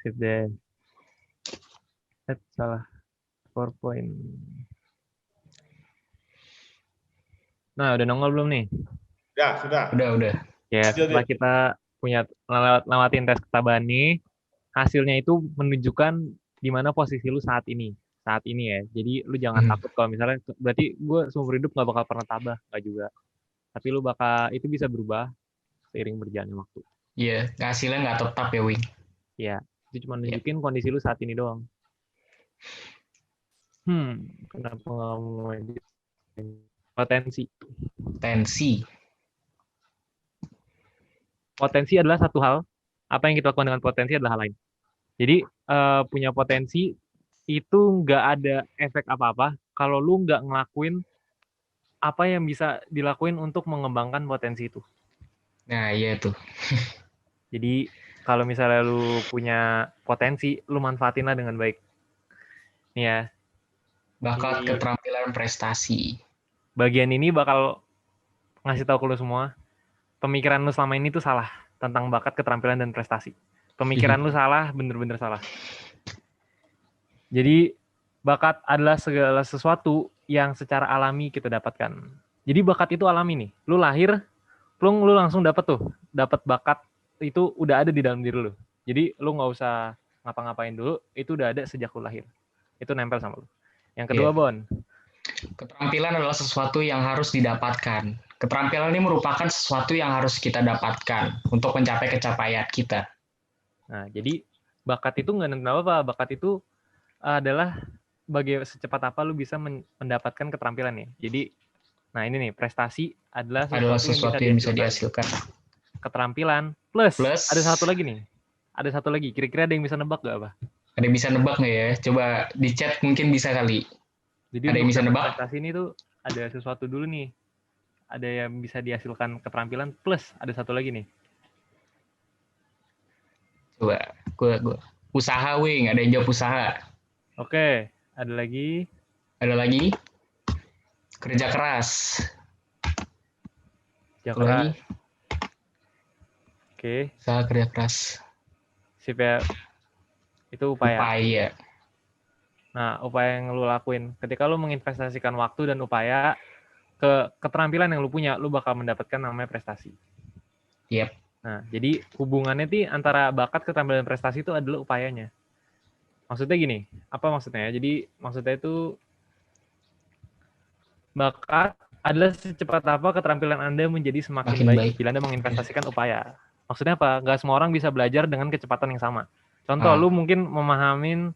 Sip deh. Salah. PowerPoint. Nah, udah nongol belum nih? Ya, sudah. Udah. Ya, setelah kita punya lewatin tes ketabahan nih, hasilnya itu menunjukkan di mana posisi lu saat ini. saat ini ya. Jadi lu jangan takut kalau misalnya, berarti gue seumur hidup nggak bakal pernah tabah, nggak juga. Tapi lu bakal, itu bisa berubah seiring berjalannya waktu. Iya, hasilnya nggak tetap ya, Wing. Ya, itu cuma Iya. nunjukin kondisi lu saat ini doang. Kenapa nggak mau potensi? Potensi adalah satu hal. Apa yang kita lakukan dengan potensi adalah hal lain. Jadi punya potensi itu nggak ada efek apa-apa kalau lu nggak ngelakuin apa yang bisa dilakuin untuk mengembangkan potensi itu. Nah, iya tuh. Jadi kalau misalnya lu punya potensi, lu manfaatinlah dengan baik. Nih ya. Bakat, keterampilan, prestasi. Bagian ini bakal ngasih tahu ke lu semua, pemikiran lu selama ini tuh salah tentang bakat, keterampilan, dan prestasi. Pemikiran lu salah, bener-bener salah. Jadi bakat adalah segala sesuatu yang secara alami kita dapatkan. Jadi bakat itu alami nih. Lu lahir, lu langsung dapat bakat itu udah ada di dalam diri lu. Jadi lu nggak usah ngapa-ngapain dulu, itu udah ada sejak lu lahir. Itu nempel sama lu. Yang kedua, Bon. Keterampilan adalah sesuatu yang harus didapatkan. Keterampilan ini merupakan sesuatu yang harus kita dapatkan untuk mencapai kecapaian kita. Nah, jadi bakat itu nggak nentu apa. Bakat itu adalah secepat apa lu bisa mendapatkan keterampilan ya. Jadi, nah ini nih, prestasi adalah sesuatu yang bisa dihasilkan. Keterampilan plus ada satu lagi nih. Ada satu lagi. Kira-kira ada yang bisa nebak nggak apa? Ada yang bisa nebak nggak ya? Coba di chat mungkin bisa kali. Jadi ada yang bisa nebak? Prestasi ini tuh ada sesuatu dulu nih. Ada yang bisa dihasilkan keterampilan plus ada satu lagi nih. Coba, gue usaha, Wing. Ada yang jawab usaha. Oke, ada lagi. Ada lagi? Kerja keras. Kerja keras. Lagi? Oke. Usaha, kerja keras. Sip ya. Itu upaya. Nah, upaya yang lu lakuin. Ketika lu menginvestasikan waktu dan upaya ke keterampilan yang lu punya, lu bakal mendapatkan namanya prestasi. Yep. Nah, jadi hubungannya antara bakat, keterampilan, dan prestasi itu adalah upayanya. Maksudnya gini, apa maksudnya? Jadi maksudnya itu bakat adalah secepat apa keterampilan Anda menjadi semakin baik bila Anda menginvestasikan upaya. Maksudnya apa? Nggak semua orang bisa belajar dengan kecepatan yang sama. Contoh, lu mungkin memahamin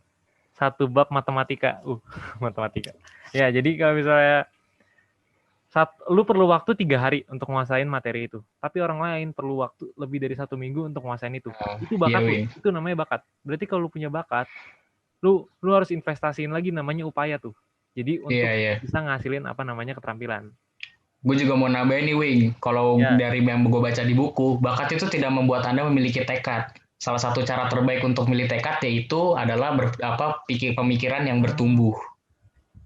satu bab matematika. Matematika. Ya, jadi kalau misalnya lu perlu waktu 3 hari untuk menguasain materi itu. Tapi orang lain perlu waktu lebih dari 1 minggu untuk menguasain itu. Itu bakat lu. Itu namanya bakat. Berarti kalau lu punya bakat, lu harus investasiin lagi namanya upaya tuh. Jadi untuk bisa ngasilin apa namanya keterampilan. Gue juga mau nambahin nih, Wing. Kalau dari yang gue baca di buku, bakat itu tidak membuat Anda memiliki tekad. Salah satu cara terbaik untuk memilih tekad yaitu adalah pemikiran yang bertumbuh.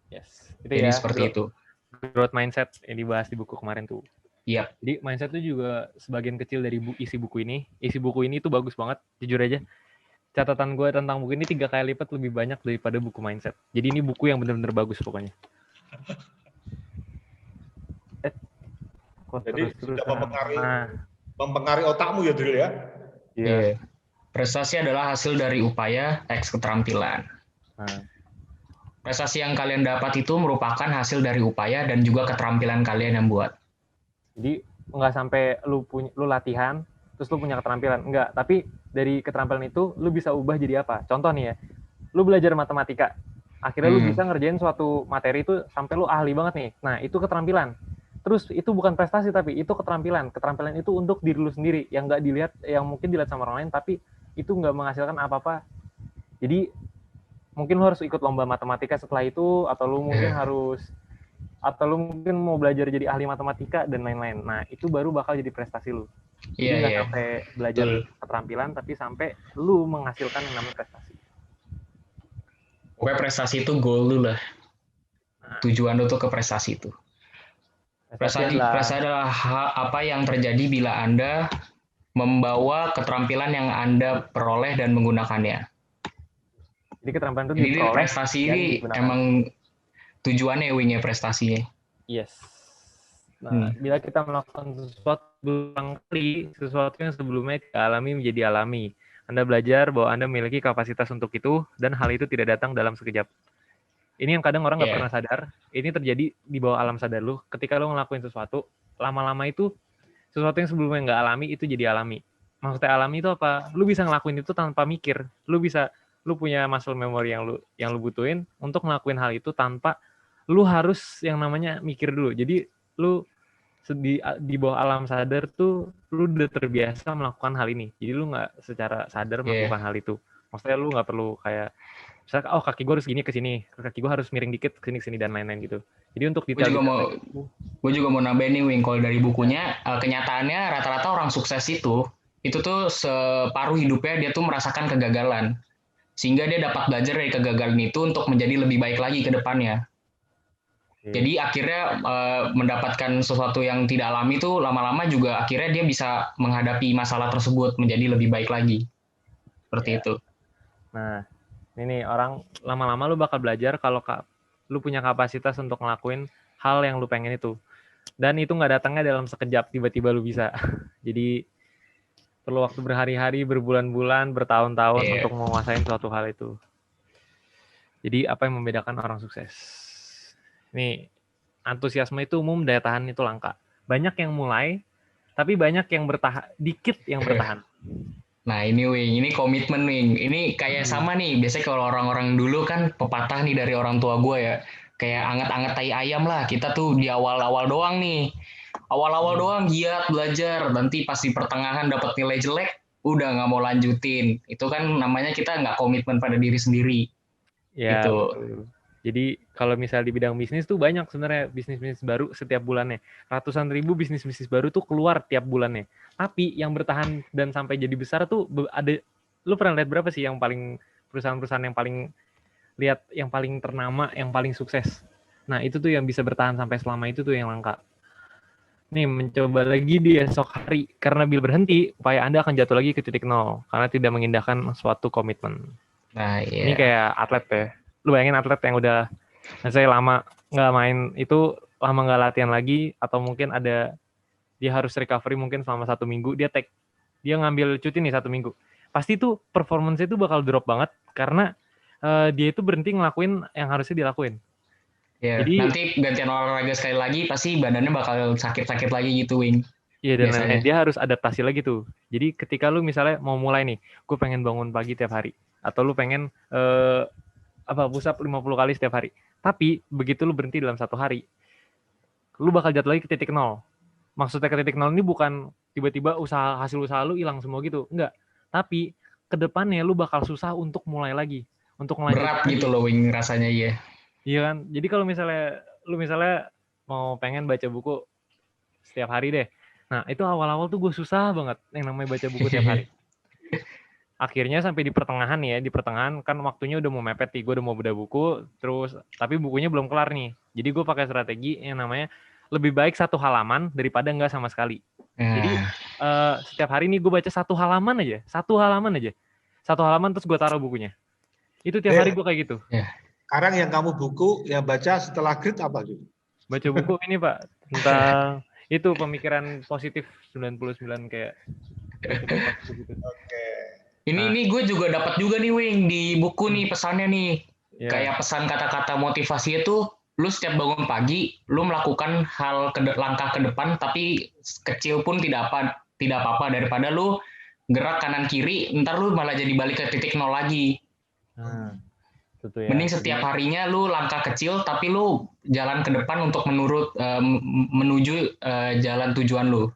Yes. Jadi seperti itu. Growth mindset yang dibahas di buku kemarin tuh. Iya. Jadi mindset itu juga sebagian kecil dari isi buku ini. Isi buku ini tuh bagus banget, jujur aja. Catatan gue tentang buku ini 3 kali lipat lebih banyak daripada buku mindset. Jadi ini buku yang benar-benar bagus pokoknya. Jadi sudah mempengaruhi otakmu ya, Dril ya? Iya. Prestasi adalah hasil dari upaya X keterampilan. Prestasi yang kalian dapat itu merupakan hasil dari upaya dan juga keterampilan kalian yang buat. Jadi nggak sampai lu latihan, terus lu punya keterampilan. Enggak, tapi dari keterampilan itu lu bisa ubah jadi apa? Contoh nih ya, lu belajar matematika. Akhirnya lu bisa ngerjain suatu materi itu sampai lu ahli banget nih. Nah, itu keterampilan. Terus itu bukan prestasi tapi itu keterampilan. Keterampilan itu untuk diri lu sendiri yang nggak dilihat, yang mungkin dilihat sama orang lain tapi itu nggak menghasilkan apa-apa. Jadi mungkin lu harus ikut lomba matematika setelah itu atau lu mungkin mau belajar jadi ahli matematika dan lain-lain. Nah, itu baru bakal jadi prestasi lu. Jadi nggak sampai belajar keterampilan tapi sampai lu menghasilkan yang namanya prestasi. Pokoknya prestasi itu goal lu lah. Tujuan lu tuh ke prestasi itu. Prestasi adalah apa yang terjadi bila Anda membawa keterampilan yang Anda peroleh dan menggunakannya. Jadi keterampilan itu diperoleh. Prestasi ini emang tujuannya Wing ya prestasinya. Yes. Nah, bila kita melakukan sesuatu berulang kali, sesuatu yang sebelumnya tidak alami menjadi alami. Anda belajar bahwa Anda memiliki kapasitas untuk itu dan hal itu tidak datang dalam sekejap. Ini yang kadang orang nggak Iya. pernah sadar. Ini terjadi di bawah alam sadar lu. Ketika lu ngelakuin sesuatu, lama-lama itu sesuatu yang sebelumnya nggak alami itu jadi alami. Maksudnya alami itu apa? Lu bisa ngelakuin itu tanpa mikir. Lu punya muscle memory yang lu butuhin untuk ngelakuin hal itu tanpa lu harus yang namanya mikir dulu. Jadi lu di bawah alam sadar tuh lu udah terbiasa melakukan hal ini. Jadi lu nggak secara sadar melakukan hal itu. Maksudnya lu nggak perlu kayak misalnya, oh kaki gue harus gini ke sini, kaki gue harus miring dikit ke sini dan lain-lain gitu. Jadi untuk detail Gue juga mau nambahin nih Wing, kalau dari bukunya kenyataannya rata-rata orang sukses itu tuh separuh hidupnya dia tuh merasakan kegagalan, sehingga dia dapat belajar dari kegagalan itu untuk menjadi lebih baik lagi ke depannya. Jadi akhirnya mendapatkan sesuatu yang tidak alami itu lama-lama juga akhirnya dia bisa menghadapi masalah tersebut menjadi lebih baik lagi. Seperti itu. Nah, ini orang lama-lama lu bakal belajar kalau lu punya kapasitas untuk ngelakuin hal yang lu pengen itu. Dan itu nggak datangnya dalam sekejap tiba-tiba lu bisa. Jadi perlu waktu berhari-hari, berbulan-bulan, bertahun-tahun untuk menguasain suatu hal itu. Jadi apa yang membedakan orang sukses? Nih, antusiasme itu umum, daya tahan itu langka. Banyak yang mulai, tapi banyak yang bertahan, dikit yang bertahan. Nah ini Wing, ini komitmen Wing. Ini kayak sama nih, biasanya kalau orang-orang dulu kan pepatah nih dari orang tua gue ya. Kayak anget-anget tai ayam lah, kita tuh di awal-awal doang nih. Awal-awal doang giat belajar, nanti pas di pertengahan dapat nilai jelek, udah nggak mau lanjutin. Itu kan namanya kita nggak komitmen pada diri sendiri. Ya, gitu. Betul. Jadi kalau misal di bidang bisnis tuh banyak sebenarnya bisnis-bisnis baru setiap bulannya. Ratusan ribu bisnis-bisnis baru tuh keluar tiap bulannya. Tapi yang bertahan dan sampai jadi besar tuh ada, lu pernah lihat berapa sih yang paling perusahaan-perusahaan yang paling ternama, yang paling sukses. Nah itu tuh yang bisa bertahan sampai selama itu tuh yang langka. Nih mencoba lagi di esok hari. Karena bil berhenti, upaya Anda akan jatuh lagi ke titik nol. Karena tidak mengindahkan suatu komitmen. Nah, Ini kayak atlet ya. Lu bayangin atlet yang udah misalnya lama nggak main itu, lama nggak latihan lagi, atau mungkin dia harus recovery mungkin selama 1 minggu, dia ngambil cuti nih 1 minggu. Pasti tuh performance itu bakal drop banget karena dia itu berhenti ngelakuin yang harusnya dilakuin. Ya, jadi nanti gantian olahraga sekali lagi pasti badannya bakal sakit-sakit lagi gitu Wing. Iya, dan dia harus adaptasi lagi tuh. Jadi ketika lu misalnya mau mulai nih, gue pengen bangun pagi tiap hari, atau lu pengen push up 50 kali setiap hari. Tapi begitu lu berhenti dalam 1 hari, lu bakal jatuh lagi ke titik nol. Maksudnya ke titik nol ini bukan tiba-tiba hasil usaha lu hilang semua gitu, enggak. Tapi kedepannya lu bakal susah untuk mulai lagi, untuk melanjutkan. Berat gitu loh Wing rasanya ya. Iya kan. Jadi kalau lu misalnya mau pengen baca buku setiap hari deh. Nah itu awal-awal tuh gue susah banget yang namanya baca buku tiap hari. Akhirnya sampai di pertengahan kan waktunya udah mau mepet nih, gue udah mau bedah buku, terus tapi bukunya belum kelar nih. Jadi gue pakai strategi yang namanya lebih baik 1 halaman daripada enggak sama sekali. Jadi setiap hari nih gue baca 1 halaman aja. 1 halaman terus gue taruh bukunya. Itu tiap hari gue kayak gitu. Sekarang yang kamu yang baca setelah grid apa gitu? Baca buku ini Pak, tentang itu pemikiran positif 99 kayak. Oke. Ini gue juga dapat juga nih Wing di buku nih pesannya nih. Kayak pesan kata-kata motivasi itu, lu setiap bangun pagi, lu melakukan langkah ke depan tapi kecil pun tidak apa-apa daripada lu gerak kanan kiri, ntar lu malah jadi balik ke titik nol lagi. Mending setiap harinya lu langkah kecil tapi lu jalan ke depan untuk menuju jalan tujuan lu.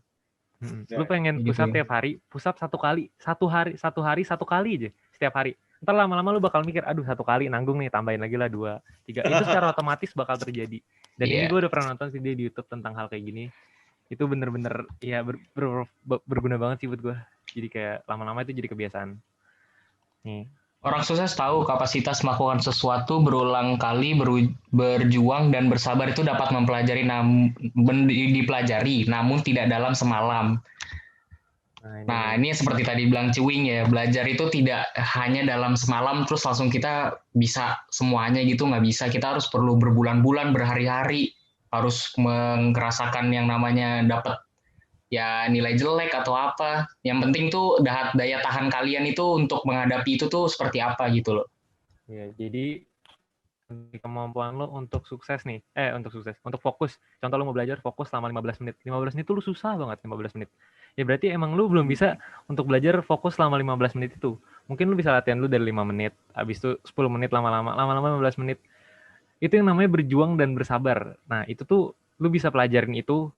Lu pengen push up tiap hari, push up 1 kali, 1 hari 1 kali aja setiap hari. Ntar lama-lama lu bakal mikir, aduh 1 kali nanggung nih, tambahin lagi lah 2, 3. Itu secara otomatis bakal terjadi. Dan ini gue udah pernah nonton video di YouTube tentang hal kayak gini. Itu bener-bener ya berguna banget sih buat gue. Jadi kayak lama-lama itu jadi kebiasaan. Nih. Orang sukses tahu kapasitas melakukan sesuatu berulang kali, berjuang dan bersabar itu dapat dipelajari, namun tidak dalam semalam. Nah, ini seperti tadi bilang Ciwing ya, belajar itu tidak hanya dalam semalam terus langsung kita bisa semuanya gitu, nggak bisa. Kita harus perlu berbulan-bulan, berhari-hari, harus merasakan yang namanya dapat ya nilai jelek atau apa. Yang penting tuh daya tahan kalian itu untuk menghadapi itu tuh seperti apa gitu loh. Ya, jadi kemampuan lo untuk sukses nih. Untuk fokus. Contoh lo mau belajar, fokus selama 15 menit. 15 menit itu lu susah banget 15 menit. Ya berarti emang lu belum bisa untuk belajar fokus selama 15 menit itu. Mungkin lu bisa latihan lu dari 5 menit, habis itu 10 menit lama-lama 15 menit. Itu yang namanya berjuang dan bersabar. Nah, itu tuh lu bisa pelajarin itu,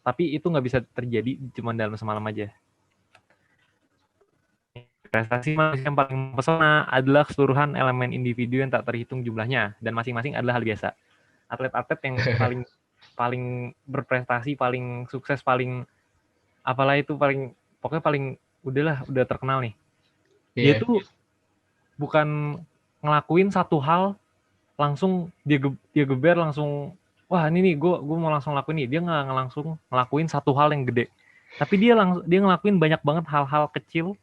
tapi itu nggak bisa terjadi cuma dalam semalam aja. Prestasi manusia yang paling mempesona adalah keseluruhan elemen individu yang tak terhitung jumlahnya, dan masing-masing adalah hal biasa. Atlet-atlet yang paling berprestasi, paling sukses, paling apalah itu, pokoknya paling udah terkenal nih. Dia tuh bukan ngelakuin satu hal langsung dia geber langsung, wah ini nih gue mau langsung lakuin nih. Dia nggak langsung ngelakuin satu hal yang gede, tapi dia ngelakuin banyak banget hal-hal kecil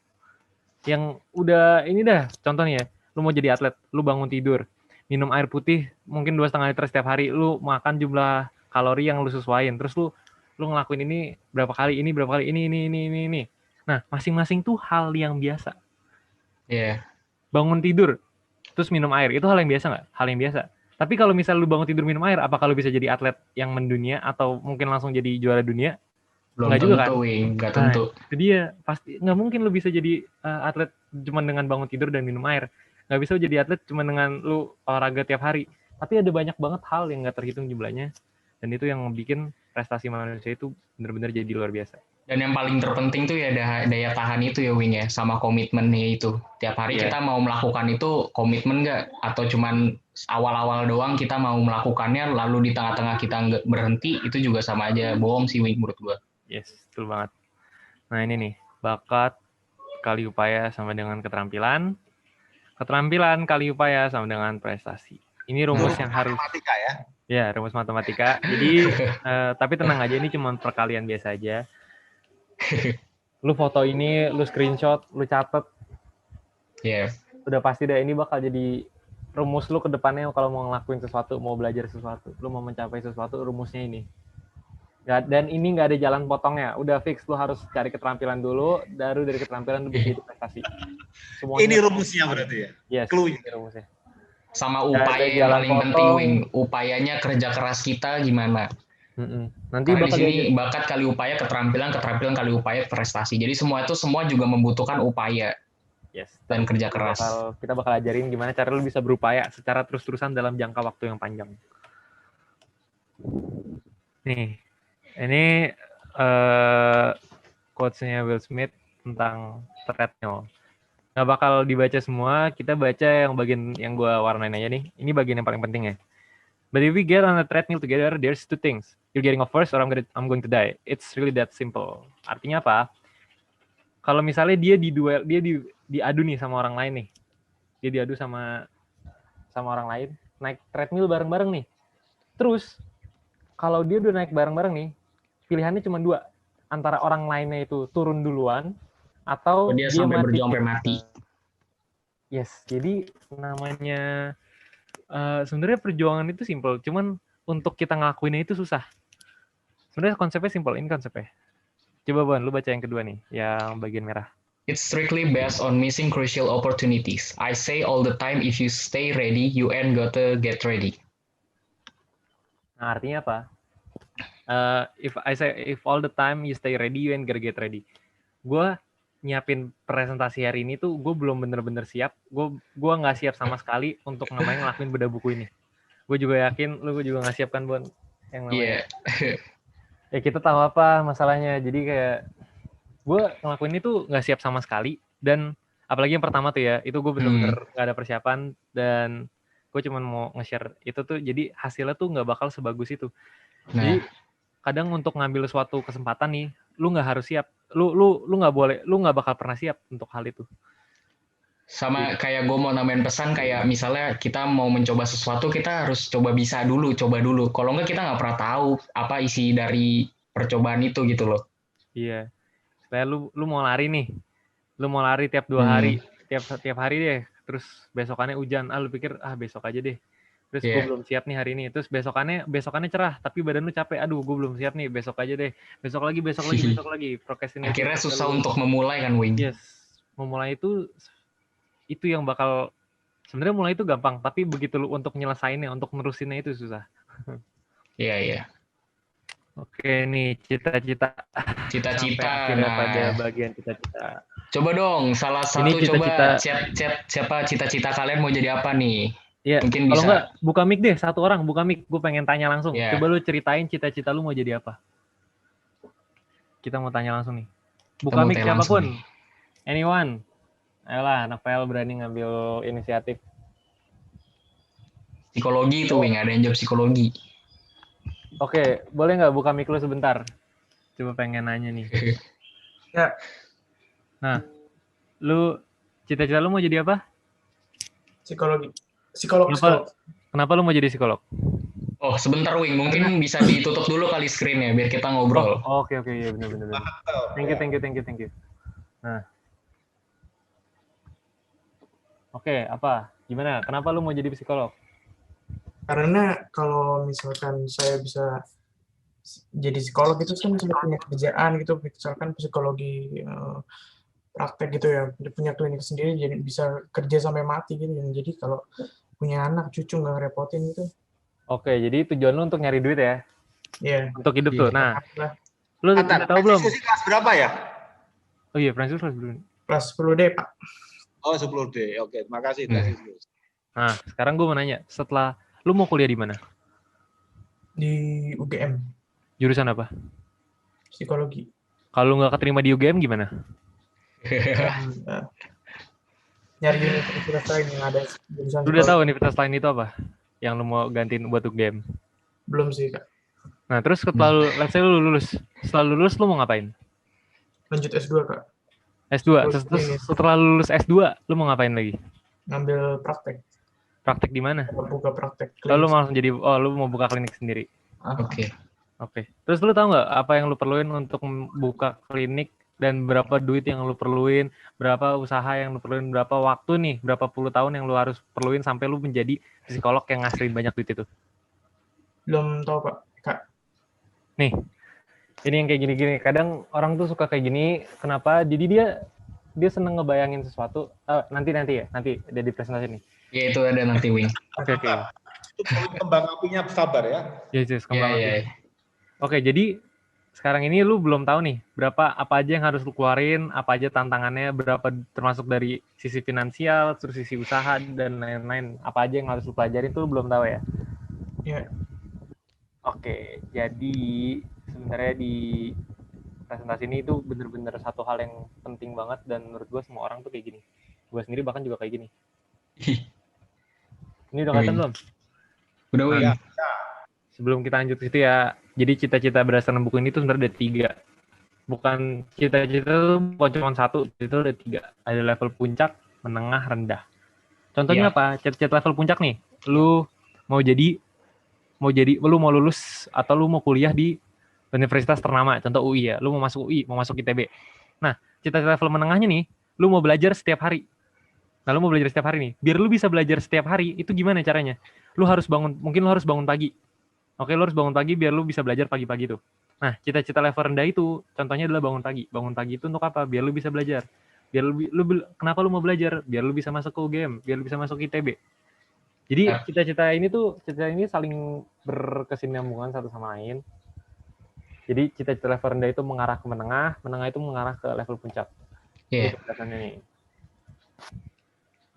yang udah ini dah. Contohnya ya, lu mau jadi atlet, lu bangun tidur, minum air putih mungkin 2,5 liter setiap hari, lu makan jumlah kalori yang lu sesuaiin, terus lu ngelakuin ini berapa kali, ini. Nah, masing-masing tuh hal yang biasa. Bangun tidur terus minum air, itu hal yang biasa nggak? Hal yang biasa. Tapi kalau misal lu bangun tidur minum air, apakah lu bisa jadi atlet yang mendunia atau mungkin langsung jadi juara dunia? Belum tentu, juga kan? Nggak tentu. Nah, itu dia, pasti nggak mungkin lu bisa jadi atlet cuma dengan bangun tidur dan minum air. Nggak bisa jadi atlet cuma dengan lu olahraga tiap hari. Tapi ada banyak banget hal yang nggak terhitung jumlahnya, dan itu yang bikin prestasi manusia itu benar-benar jadi luar biasa. Dan yang paling terpenting tuh ya daya tahan itu ya, Wing ya, sama komitmennya itu. Tiap hari kita mau melakukan itu komitmen nggak? Atau cuman awal-awal doang kita mau melakukannya, lalu di tengah-tengah kita nggak berhenti, itu juga sama aja bohong sih, Wing, menurut gua. Yes, betul banget. Nah ini nih, bakat kali upaya sama dengan keterampilan. Keterampilan kali upaya sama dengan prestasi. Ini rumus yang harus... matematika ya? Ya, rumus matematika. Jadi, tapi tenang aja, ini cuma perkalian biasa aja. Lu foto ini, lu screenshot, lu catet. Udah pasti deh, ini bakal jadi rumus lu ke depannya kalau mau ngelakuin sesuatu, mau belajar sesuatu, lu mau mencapai sesuatu, rumusnya ini. Dan ini nggak ada jalan potongnya, udah fix, lu harus cari keterampilan dulu, baru dari keterampilan lu bisa jadi prestasi. Semuanya ini rumusnya berarti ya? Yes, ini rumusnya. Sama upaya yang paling penting, Wing. Upayanya kerja keras kita gimana? Nanti di sini bakat kali upaya, keterampilan kali upaya, prestasi. Jadi semua juga membutuhkan upaya. Yes. Dan kerja keras. Kita bakal ajarin gimana cara lu bisa berupaya secara terus-terusan dalam jangka waktu yang panjang. Nih, ini quotes-nya Will Smith tentang treadmill. Nggak bakal dibaca semua, kita baca yang bagian yang gue warnain aja nih. Ini bagian yang paling penting ya. But if we get on a treadmill together, there's two things. You're getting off first or I'm going to die. It's really that simple. Artinya apa? Kalau misalnya dia diadu nih sama orang lain nih. Dia diadu sama orang lain, naik treadmill bareng-bareng nih. Terus, kalau dia udah naik bareng-bareng nih, pilihannya cuma dua. Antara orang lainnya itu turun duluan, atau dia sampai berjuang sampai mati. Yes, jadi namanya sebenarnya perjuangan itu simple, cuman untuk kita ngelakuinnya itu susah. Sebenarnya konsepnya simple, ini konsepnya. Coba Bon, lu baca yang kedua nih, yang bagian merah. It's strictly based on missing crucial opportunities. I say all the time, if you stay ready, you ain't gotta get ready. Nah, artinya apa? If all the time you stay ready, you ain't gotta get ready. Gue nyiapin presentasi hari ini tuh gue belum bener-bener siap. Gue nggak siap sama sekali untuk ngelakuin bedah buku ini. Gue juga yakin lu juga nggak siap kan, Bon? Yang namanya. Ya kita tahu apa masalahnya. Jadi kayak gue ngelakuin itu nggak siap sama sekali. Dan apalagi yang pertama tuh ya, itu gue bener-bener nggak ada persiapan dan gue cuma mau nge-share itu tuh. Jadi hasilnya tuh nggak bakal sebagus itu. Jadi kadang untuk ngambil suatu kesempatan nih, lu nggak harus siap. Lu nggak boleh, lu nggak bakal pernah siap untuk hal itu. Sama kayak gue mau nambahin pesan, kayak misalnya kita mau mencoba sesuatu, kita harus coba dulu. Kalau nggak kita nggak pernah tahu apa isi dari percobaan itu gitu loh. Iya. Kayak lu mau lari nih, lu mau lari tiap 2 hari, tiap hari deh. Terus besokannya hujan, lu pikir besok aja deh. Terus gue belum siap nih hari ini. Terus besokannya cerah, tapi badan lu capek. Aduh, gue belum siap nih, besok aja deh. Besok lagi. Procrastinate. Akhirnya susah untuk memulai kan, Wing? Yes. Memulai itu yang bakal sebenarnya mulai itu gampang, tapi begitu lu untuk nyelesainnya, untuk nerusinnya itu susah. Iya, iya. Oke nih, cita-cita. Cita-cita. Sampai akhirnya pada Nah, bagian cita-cita. coba dong salah Ini satu cita-cita. coba chat siapa cita-cita kalian mau jadi apa nih? Iya, Mungkin kalau bisa. enggak buka mic deh, satu orang buka mic, gue pengen tanya langsung. Iya. Coba lu ceritain cita-cita lu mau jadi apa? Kita mau tanya langsung nih. Buka mau mic tanya langsung siapapun. Anyone. Ayolah, anak PL berani ngambil inisiatif. Psikologi itu, Wing. Ada yang jawab psikologi. Oke, boleh nggak buka mic lu sebentar? Coba pengen nanya nih. Ya. Nah, lu cita-cita lu mau jadi apa? Psikologi. Psikolog. Kenapa lu mau jadi psikolog? Oh, sebentar, Wing. Mungkin bisa ditutup dulu kali screen-nya biar kita ngobrol. Oke, iya benar. Thank you. Nah. Oke, apa? Gimana? Kenapa lu mau jadi psikolog? Karena kalau misalkan saya bisa jadi psikolog itu kan saya punya kerjaan gitu, misalkan psikologi praktek gitu ya, dia punya klinik sendiri, jadi bisa kerja sampai mati gitu. Jadi kalau punya anak cucu nggak ngerepotin gitu. Oke, jadi tujuan lu untuk nyari duit ya? Iya. Untuk hidup tuh. Nah, lu Antar, tahu belum? kelas berapa ya? Oh iya, Francis kelas dulu. Kelas 10D, Pak. Oh, 10D. Oke, terima kasih. Nah, sekarang gue mau nanya, setelah lu mau kuliah di mana? Di UGM. Jurusan apa? Psikologi. Kalau nggak keterima di UGM gimana? Nyari universitas lain yang ada jurusan. Lu udah tahu universitas lain itu apa? Yang lu mau gantiin buat UGM? Belum sih, Kak. Nah, terus setelah lu, let's say lu lulus. Setelah lulus lu mau ngapain? Lanjut S2, Kak. S2. Terus setelah lulus S2, lu mau ngapain lagi? Ngambil praktek. Praktek di mana? Buka praktek. Lu mau buka klinik sendiri. Oke. Terus lu tahu nggak apa yang lu perluin untuk buka klinik dan berapa duit yang lu perluin, berapa usaha yang lu perluin, berapa waktu nih, berapa puluh tahun yang lu harus perluin sampai lu menjadi psikolog yang ngasilin banyak duit itu? Belum tahu, Pak. Kak. Nih, ini yang kayak gini-gini. Kadang orang tuh suka kayak gini. Kenapa? Jadi dia seneng ngebayangin sesuatu. Nanti ada di presentasi nih. Ya itu ada nanti, Wing. Oke. Itu kembang apinya sabar ya. Yes, kembang api. Ya. Oke, jadi sekarang ini lu belum tahu nih apa aja yang harus lu keluarin, apa aja tantangannya, berapa termasuk dari sisi finansial, terus sisi usaha dan lain-lain. Apa aja yang harus lu pelajarin tuh lu belum tahu ya? Iya. Oke, jadi sebenarnya di presentasi ini itu bener-bener satu hal yang penting banget dan menurut gue semua orang tuh kayak gini. Gue sendiri bahkan juga kayak gini. Ini udah kelihatan belum? Udah, Wing. Ya. Sebelum kita lanjut ke situ ya, jadi cita-cita berdasarkan buku ini tuh sebenarnya ada 3. Bukan cita-cita tuh bukan cuma 1, itu ada 3. Ada level puncak, menengah, rendah. Contohnya apa? Cita-cita level puncak nih, lu lu mau lulus atau lu mau kuliah di universitas ternama, contoh UI ya, lu mau masuk UI, mau masuk ITB. Nah, cita-cita level menengahnya nih, lu mau belajar setiap hari. Nah, lu mau belajar setiap hari nih. Biar lu bisa belajar setiap hari, itu gimana caranya? Mungkin lu harus bangun pagi. Oke, lu harus bangun pagi biar lu bisa belajar pagi-pagi tuh. Nah, cita-cita level rendah itu, contohnya adalah bangun pagi. Bangun pagi itu untuk apa? Biar lu bisa belajar. Kenapa lu mau belajar? Biar lu bisa masuk ke UGM, biar lu bisa masuk ke ITB. Jadi cita-cita ini saling berkesinambungan satu sama lain. Jadi cita-cita level rendah itu mengarah ke menengah itu mengarah ke level puncak. Iya.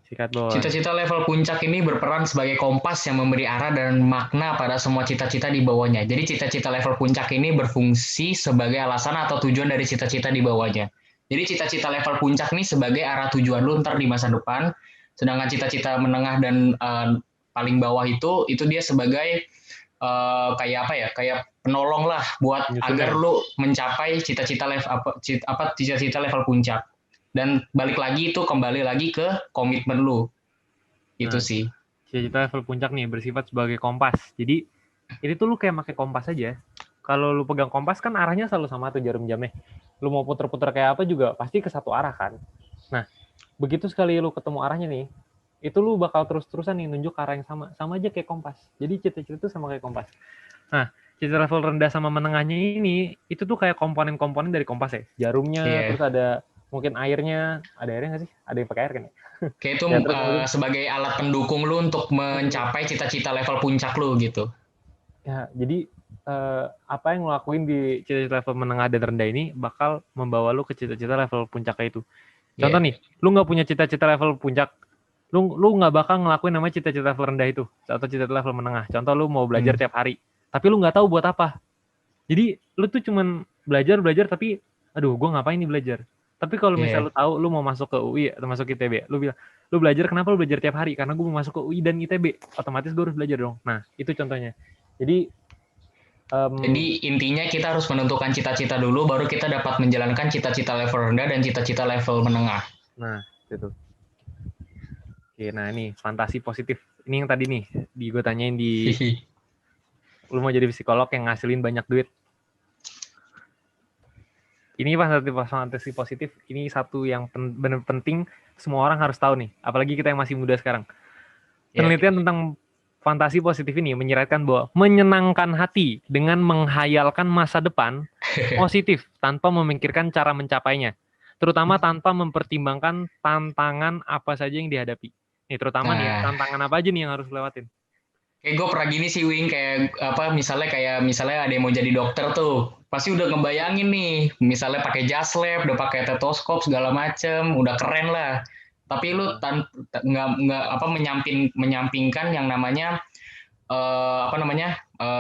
Sikat, Boy. Cita-cita level puncak ini berperan sebagai kompas yang memberi arah dan makna pada semua cita-cita di bawahnya. Jadi cita-cita level puncak ini berfungsi sebagai alasan atau tujuan dari cita-cita di bawahnya. Jadi cita-cita level puncak ini sebagai arah tujuan lu ntar di masa depan. Sedangkan cita-cita menengah dan paling bawah itu dia sebagai kayak apa ya? Kayak penolong lah buat agar lu mencapai cita-cita level puncak. Dan kembali lagi ke komitmen lu. Itu sih. Cita-cita level puncak nih bersifat sebagai kompas. Jadi ini tuh lu kayak pakai kompas aja. Kalau lu pegang kompas kan arahnya selalu sama tuh jarum jamnya. Lu mau puter-puter kayak apa juga pasti ke satu arah kan. Nah, begitu sekali lu ketemu arahnya nih, itu lu bakal terus-terusan nih nunjuk ke arah yang sama. Sama aja kayak kompas. Jadi cita-cita itu sama kayak kompas. Nah, cita level rendah sama menengahnya ini, itu tuh kayak komponen-komponen dari kompas ya. Jarumnya, terus ada mungkin airnya, ada airnya nggak sih? Ada yang pakai air kan? Kayak itu Ya, terus kemudian- sebagai alat pendukung lu untuk mencapai cita-cita level puncak lu gitu. Ya, jadi apa yang lo lakuin di cita-cita level menengah dan rendah ini bakal membawa lu ke cita-cita level puncaknya itu. Contoh nih, lu nggak punya cita-cita level puncak, lu nggak bakal ngelakuin namanya cita-cita level rendah itu atau cita-cita level menengah. Contoh lu mau belajar tiap hari, tapi lu nggak tahu buat apa. Jadi lu tuh cuman belajar tapi aduh gue ngapain nih belajar. Tapi kalau misalnya lu tahu lu mau masuk ke UI atau masuk ITB, lu bilang lu belajar, kenapa lu belajar tiap hari? Karena gue mau masuk ke UI dan ITB, otomatis gue harus belajar dong. Nah itu contohnya. Jadi intinya kita harus menentukan cita-cita dulu, baru kita dapat menjalankan cita-cita level rendah dan cita-cita level menengah. Nah gitu. Oke, nah ini fantasi positif. Ini yang tadi nih gue tanyain di lu mau jadi psikolog yang ngasilin banyak duit. Ini fantasi positif. Ini satu yang benar penting, semua orang harus tahu nih. Apalagi kita yang masih muda sekarang. Penelitian tentang fantasi positif ini menyiratkan bahwa menyenangkan hati dengan menghayalkan masa depan positif tanpa memikirkan cara mencapainya. Terutama tanpa mempertimbangkan tantangan apa saja yang dihadapi. Nih terutama nih tantangan apa aja nih yang harus lewatin. Kayak gue pernah gini sih Wing, kayak misalnya ada yang mau jadi dokter tuh, pasti udah ngebayangin nih, misalnya pakai jas lab, udah pakai stetoskop segala macem, udah keren lah. Tapi lu nggak menyampingkan yang namanya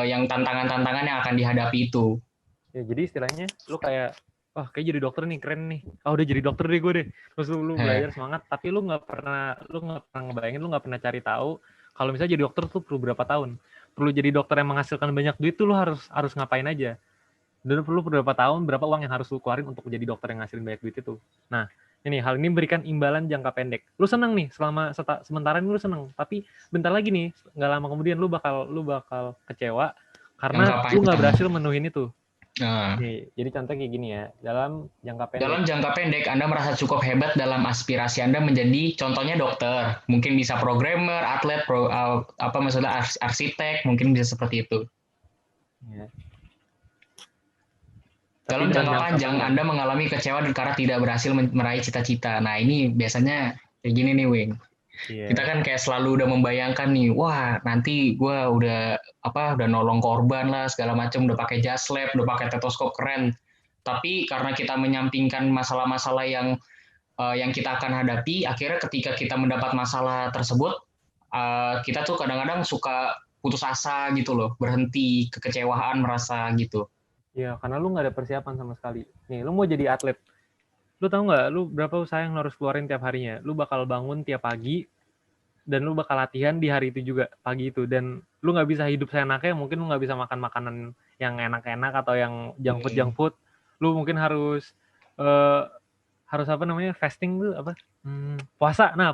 yang tantangan-tantangan yang akan dihadapi itu. Ya jadi istilahnya lu kayak kayak jadi dokter nih keren nih. Udah jadi dokter deh gue deh. Terus lu belajar semangat, tapi lu nggak pernah ngebayangin, lu nggak pernah cari tahu kalau misalnya jadi dokter tuh perlu berapa tahun. Perlu jadi dokter yang menghasilkan banyak duit tuh lu harus ngapain aja. Dan perlu berapa tahun, berapa uang yang harus lu keluarin untuk jadi dokter yang ngasilin banyak duit itu. Nah, hal ini memberikan imbalan jangka pendek. Lu seneng nih sementara ini lu seneng, tapi bentar lagi nih, nggak lama kemudian lu bakal kecewa karena lu nggak berhasil menuhin itu. Nih, jadi contoh kayak gini ya, dalam jangka pendek Anda merasa cukup hebat dalam aspirasi Anda menjadi contohnya dokter, mungkin bisa programmer, atlet, arsitek, mungkin bisa seperti itu. Ya. Dalam jangka panjang Anda mengalami kecewa karena tidak berhasil meraih cita-cita. Nah ini biasanya kayak gini nih Wing. Kita kan kayak selalu udah membayangkan nih, wah nanti gue udah nolong korban lah segala macam, udah pakai jas lab, udah pakai stetoskop keren. Tapi karena kita menyampingkan masalah-masalah yang kita akan hadapi, akhirnya ketika kita mendapat masalah tersebut, kita tuh kadang-kadang suka putus asa gitu loh, berhenti, kekecewaan, merasa gitu. Iya, karena lu nggak ada persiapan sama sekali. Nih, lu mau jadi atlet. Lu tahu nggak, lu berapa usaha yang lu harus keluarin tiap harinya? Lu bakal bangun tiap pagi, dan lu bakal latihan di hari itu juga, pagi itu. Dan lu nggak bisa hidup seenaknya, mungkin lu nggak bisa makan makanan yang enak-enak atau yang junk food. Lu mungkin harus fasting tuh apa? Puasa. Nah,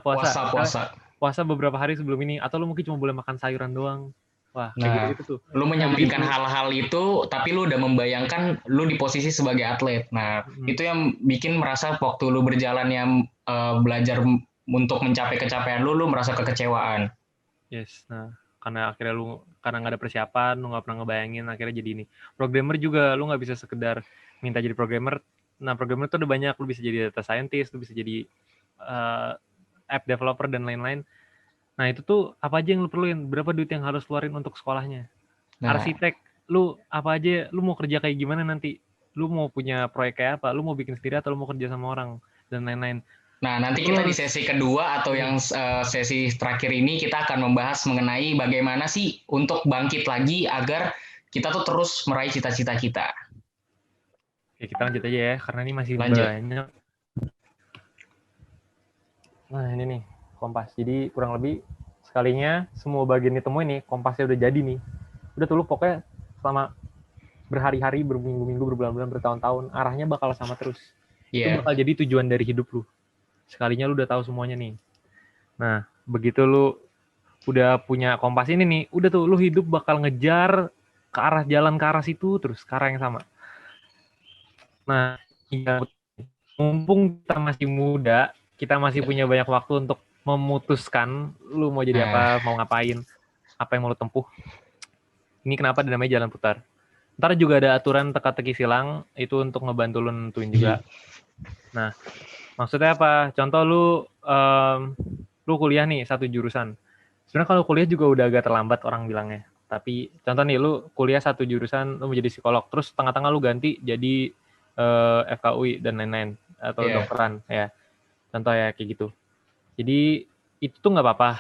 puasa beberapa hari sebelum ini. Atau lu mungkin cuma boleh makan sayuran doang. Wah, kayak gitu tuh. Lu menyampingkan hal-hal itu, tapi lu udah membayangkan lu di posisi sebagai atlet. Nah, itu yang bikin merasa waktu lu berjalan yang belajar untuk mencapai kecapaian lu merasa kekecewaan. Yes, nah karena akhirnya lu nggak ada persiapan, lu nggak pernah ngebayangin, akhirnya jadi ini. Programmer juga lu nggak bisa sekedar minta jadi programmer. Nah, programmer tuh ada banyak, lu bisa jadi data scientist, lu bisa jadi app developer dan lain-lain. Nah, itu tuh apa aja yang lu perluin? Berapa duit yang harus keluarin untuk sekolahnya? Arsitek, lu apa aja? Lu mau kerja kayak gimana nanti? Lu mau punya proyek kayak apa? Lu mau bikin sendiri atau lu mau kerja sama orang? Dan lain-lain. Nah, nanti kita di sesi kedua atau yang sesi terakhir ini kita akan membahas mengenai bagaimana sih untuk bangkit lagi agar kita tuh terus meraih cita-cita kita. Oke, kita lanjut aja ya, karena ini masih banyak. Nah, ini nih. Kompas. Jadi kurang lebih sekalinya semua bagian ditemuin nih, kompasnya udah jadi nih. Udah tuh lu pokoknya selama berhari-hari, berminggu-minggu, berbulan-bulan, bertahun-tahun, arahnya bakal sama terus. Itu bakal jadi tujuan dari hidup lu. Sekalinya lu udah tahu semuanya nih. Nah, begitu lu udah punya kompas ini nih, udah tuh lu hidup bakal ngejar jalan ke arah situ terus, ke arah yang sama. Nah, mumpung kita masih muda, kita masih punya banyak waktu untuk memutuskan lu mau jadi apa, mau ngapain, apa yang mau lu tempuh. Ini kenapa dinamanya jalan putar. Ntar juga ada aturan teka-teki silang, itu untuk ngebantu lu nentuin juga. Nah, maksudnya apa? Contoh lu kuliah nih satu jurusan. Sebenarnya kalau kuliah juga udah agak terlambat orang bilangnya. Tapi contoh nih lu kuliah satu jurusan, lu menjadi psikolog, terus tengah-tengah lu ganti jadi FKUI dan lain-lain atau dokteran ya. Contoh ya kayak gitu. Jadi itu tuh nggak apa-apa.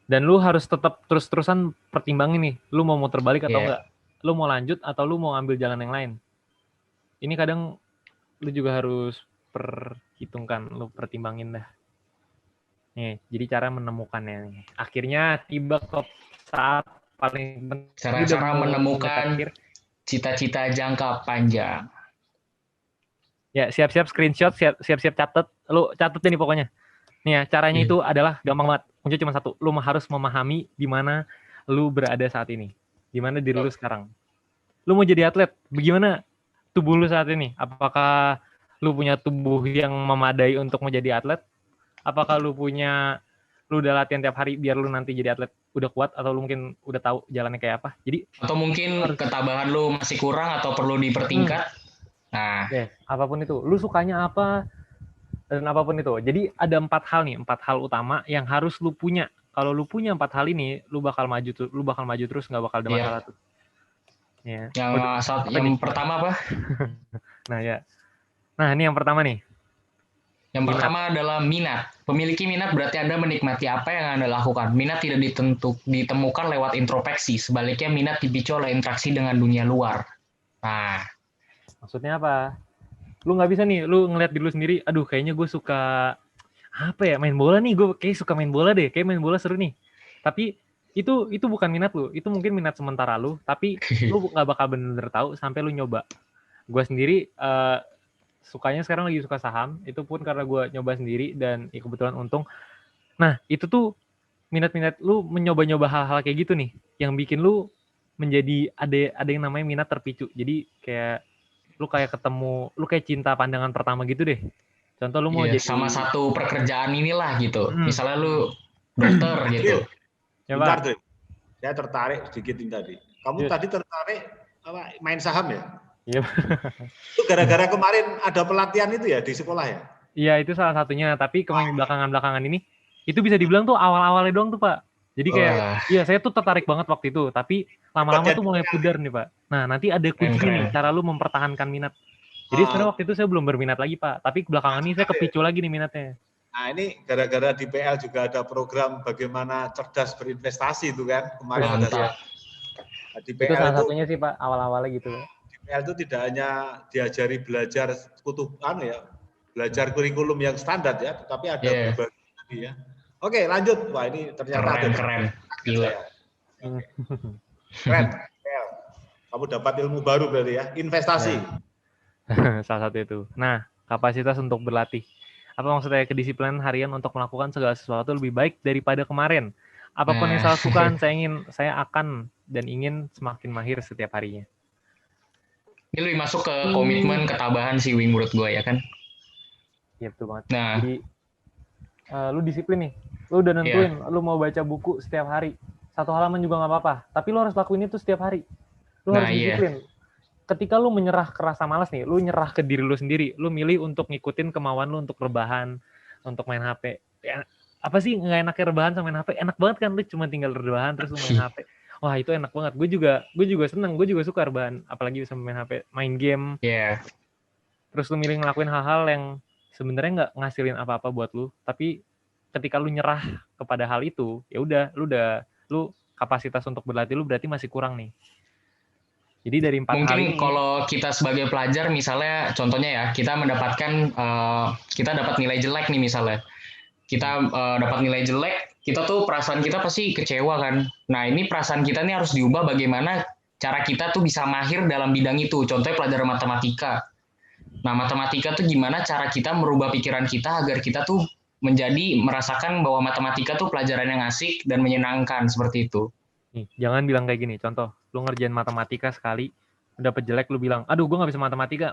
Dan lu harus tetap terus-terusan pertimbangin nih, lu mau muter balik atau enggak. Lu mau lanjut atau lu mau ambil jalan yang lain. Ini kadang lu juga harus perhitungkan, lu pertimbangin dah. Nih, jadi cara menemukannya nih. Akhirnya tiba ke saat paling penting. Cara menemukan cita-cita jangka panjang. Ya, siap-siap screenshot, siap-siap catat. Lu catat nih pokoknya. Nih ya, caranya itu adalah gampang banget. Kunci cuma satu. Lu harus memahami di mana lu berada saat ini. Di mana diri lu sekarang. Lu mau jadi atlet, bagaimana tubuh lu saat ini? Apakah lu punya tubuh yang memadai untuk menjadi atlet? Apakah lu udah latihan tiap hari biar lu nanti jadi atlet udah kuat, atau lu mungkin udah tahu jalannya kayak apa? Jadi atau mungkin ketabahan lu masih kurang atau perlu dipertingkat. Nah, apapun itu, lu sukanya apa dan apapun itu. Jadi ada 4 hal utama yang harus lu punya. Kalau lu punya 4 hal ini, lu bakal maju terus, nggak bakal ada masalah tuh. Ya. Yang pertama apa? Nah ya. Nah ini yang pertama nih. Yang pertama adalah minat. Memiliki minat berarti Anda menikmati apa yang Anda lakukan. Minat tidak ditemukan lewat introspeksi. Sebaliknya minat dipicu oleh interaksi dengan dunia luar. Nah, maksudnya apa? Lu nggak bisa nih, lu ngeliat diri lu sendiri, aduh kayaknya gue suka apa ya, main bola nih, gue kayak suka main bola deh, kayak main bola seru nih. Tapi itu bukan minat lu, itu mungkin minat sementara lu, tapi lu nggak bakal bener-bener tahu sampai lu nyoba. Gue sendiri sukanya sekarang lagi suka saham, itu pun karena gue nyoba sendiri dan ya kebetulan untung. Nah itu tuh minat-minat lu menyoba-nyoba hal-hal kayak gitu nih, yang bikin lu menjadi ada yang namanya minat terpicu. Jadi kayak lu kayak ketemu, lu kayak cinta pandangan pertama gitu deh. Contoh lu mau jadi sama satu pekerjaan inilah gitu. Misalnya lu dokter gitu. Bentar, Dre. Saya tertarik sedikit ini tadi. Kamu tadi tertarik main saham ya? Iya. Itu gara-gara kemarin ada pelatihan itu ya di sekolah ya? Iya, itu salah satunya. Tapi kemarin belakangan ini, itu bisa dibilang tuh awal-awalnya doang tuh, Pak. Jadi kayak, iya saya tuh tertarik banget waktu itu. Tapi lama-lama tuh mulai pudar nih, Pak. Nah, nanti ada kunci nih, cara lu mempertahankan minat. Jadi sebenarnya waktu itu saya belum berminat lagi, Pak. Tapi belakangan ini saya kepicu lagi nih minatnya. Nah, ini gara-gara di PL juga ada program bagaimana cerdas berinvestasi itu kan. Kemarin ada di PL itu salah satunya sih, Pak, awal-awalnya gitu. Di PL itu tidak hanya diajari belajar belajar kurikulum yang standar ya, tetapi ada berbagai tadi ya. Oke, lanjut. Wah, ini ternyata keren. Gila. Keren. Kamu dapat ilmu baru berarti ya, investasi. Salah satu itu. Nah, kapasitas untuk berlatih. Apa maksudnya? Kedisiplinan harian untuk melakukan segala sesuatu lebih baik daripada kemarin. Apapun yang saya lakukan, saya akan dan ingin semakin mahir setiap harinya. Ini lebih masuk ke komitmen, ketabahan sih, Wing, menurut gue ya kan? Iya, betul banget. Nah, jadi lu disiplin nih. Lu udah nentuin, lu mau baca buku setiap hari. 1 halaman juga nggak apa-apa. Tapi lu harus lakuin itu setiap hari. Lu harus disiplin. Ketika lu menyerah ke rasa malas nih, lu nyerah ke diri lu sendiri. Lu milih untuk ngikutin kemauan lu untuk rebahan, untuk main HP. Ya, apa sih nggak enaknya rebahan sama main HP? Enak banget kan, lu cuma tinggal rebahan terus lu main HP. Wah, itu enak banget. Gue juga seneng, gue juga suka rebahan. Apalagi bisa main HP, main game. Terus lu milih ngelakuin hal-hal yang sebenarnya nggak ngasilin apa-apa buat lu. Tapi ketika lu nyerah kepada hal itu, ya udah, lu kapasitas untuk berlatih lu berarti masih kurang nih. Jadi dari 4 mungkin hal ini, kalau kita sebagai pelajar misalnya contohnya ya kita mendapatkan kita dapat nilai jelek nih misalnya kita dapat nilai jelek, kita tuh perasaan kita pasti kecewa kan. Nah ini perasaan kita nih harus diubah bagaimana cara kita tuh bisa mahir dalam bidang itu. Contohnya pelajaran matematika. Nah matematika tuh gimana cara kita merubah pikiran kita agar kita tuh menjadi merasakan bahwa matematika tuh pelajaran yang asik dan menyenangkan seperti itu. Nih, jangan bilang kayak gini. Contoh, lu ngerjain matematika sekali, dapet jelek, lu bilang, aduh gue nggak bisa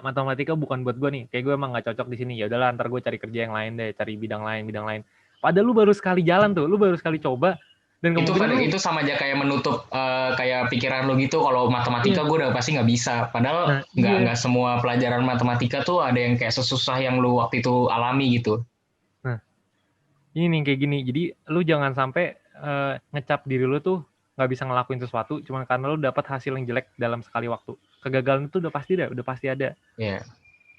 matematika bukan buat gue nih, kayak gue emang nggak cocok di sini. Ya udahlah, ntar gue cari kerja yang lain deh, cari bidang lain. Padahal lu baru sekali jalan tuh, lu baru sekali coba, Dan itu sama aja kayak menutup kayak pikiran lo gitu. Kalau matematika gue udah pasti nggak bisa. Padahal nggak semua pelajaran matematika tuh ada yang kayak sesusah yang lo waktu itu alami gitu. Nah, ini nih kayak gini. Jadi lu jangan sampai ngecap diri lu tuh nggak bisa ngelakuin sesuatu cuma karena lu dapat hasil yang jelek dalam sekali waktu. Kegagalan itu udah pasti ada. Iya.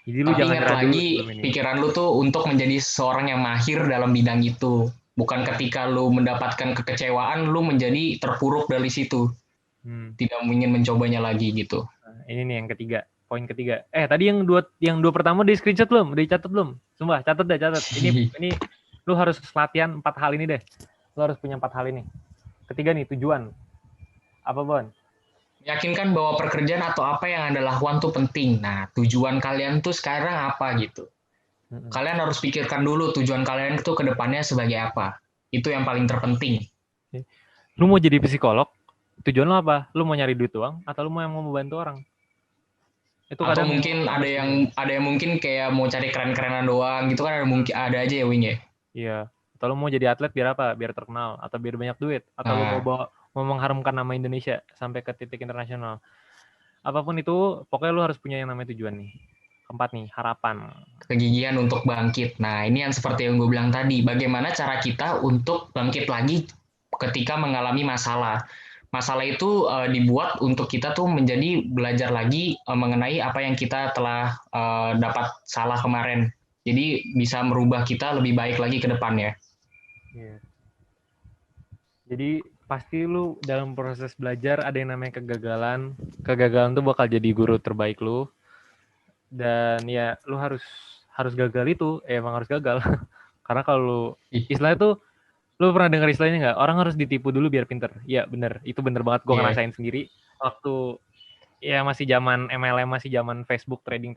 Jadi lu Tapi jangan ingat lagi dulu pikiran lu tuh untuk menjadi seorang yang mahir dalam bidang itu. Bukan ketika lu mendapatkan kekecewaan, lu menjadi terpuruk dari situ. Tidak ingin mencobanya lagi gitu. Nah, ini nih yang ketiga, poin ketiga. Tadi yang dua pertama di screenshot belum? Udah dicatat belum? Sumpah, catat. Ini lu harus latihan 4 hal ini deh. Lu harus punya 4 hal ini. Ketiga nih, tujuan. Apa, Bon? Yakinkan bahwa pekerjaan atau apa yang Anda lakukan tuh penting. Nah, tujuan kalian tuh sekarang apa gitu. Kalian harus pikirkan dulu tujuan kalian itu ke depannya sebagai apa. Itu yang paling terpenting. Lu mau jadi psikolog, tujuan lu apa? Lu mau nyari duit doang atau lu mau membantu orang? Itu atau mungkin ada yang mungkin kayak mau cari keren-kerenan doang gitu kan, ada aja ya Wing ya. Iya. Atau lu mau jadi atlet biar apa? Biar terkenal atau biar banyak duit atau lu mau mengharumkan nama Indonesia sampai ke titik internasional. Apapun itu, pokoknya lu harus punya yang namanya tujuan nih. Keempat nih, harapan. Kegigihan untuk bangkit. Nah, ini yang seperti yang gue bilang tadi. Bagaimana cara kita untuk bangkit lagi ketika mengalami masalah. Masalah itu dibuat untuk kita tuh menjadi belajar lagi mengenai apa yang kita telah dapat salah kemarin. Jadi bisa merubah kita lebih baik lagi ke depannya. Yeah. Jadi pasti lu dalam proses belajar ada yang namanya kegagalan. Kegagalan tuh bakal jadi guru terbaik lu. Dan ya lu harus gagal itu, emang harus gagal. Karena kalau istilahnya tuh, lu pernah dengar istilahnya nggak? Orang harus ditipu dulu biar pinter. Iya bener, itu bener banget. Gue ngerasain sendiri. Waktu ya masih zaman MLM, masih zaman Facebook trading.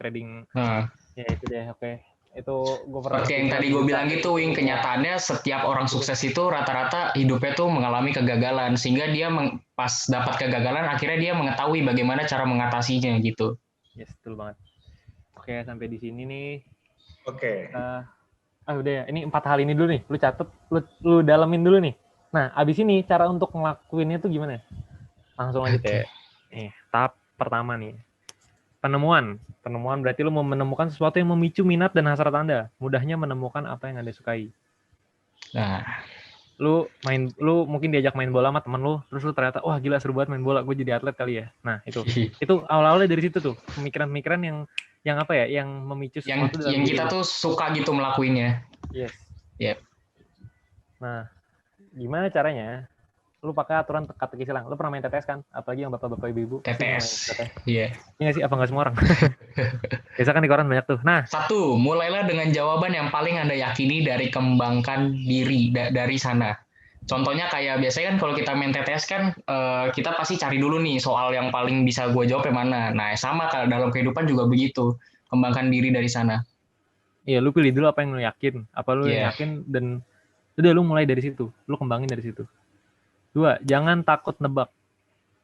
Ya itu deh, oke. Itu gue pernah. Seperti yang tadi gue bilang gitu, Wing. Kenyataannya setiap orang sukses itu rata-rata hidupnya tuh mengalami kegagalan. Sehingga dia pas dapat kegagalan, akhirnya dia mengetahui bagaimana cara mengatasinya gitu. Yes, betul banget. Oke, sampai di sini nih. Oke. Udah ya. Ini 4 hal ini dulu nih. Lu catet, lu dalemin dulu nih. Nah, abis ini cara untuk ngelakuinnya tuh gimana? Langsung aja deh. Nih, tahap pertama nih. Penemuan berarti lu mau menemukan sesuatu yang memicu minat dan hasrat Anda. Mudahnya menemukan apa yang Anda sukai. Nah, lu mungkin diajak main bola sama temen lu, terus lu ternyata wah gila seru banget main bola, gue jadi atlet kali ya. Nah, itu awal-awalnya dari situ tuh. Pemikiran-pemikiran yang apa ya, yang memicu sesuatu yang kita tuh suka gitu melakuinnya. Yes. Yep. Nah, gimana caranya? Lu pakai aturan teka-teki silang. Lu pernah main TTS kan? Apalagi yang bapak-bapak ibu-ibu. TTS. Iya. Ini nggak sih? Apa nggak semua orang? Biasa kan di koran banyak tuh. Nah. 1. Mulailah dengan jawaban yang paling Anda yakini dari kembangkan diri dari sana. Contohnya kayak biasanya kan kalau kita main TTS kan kita pasti cari dulu nih soal yang paling bisa gue jawab yang mana. Nah, sama kalau dalam kehidupan juga begitu. Kembangkan diri dari sana. Iya, lu pilih dulu apa yang lu yakin. Apa lu yakin dan udah lu mulai dari situ. Lu kembangin dari situ. 2, jangan takut nebak.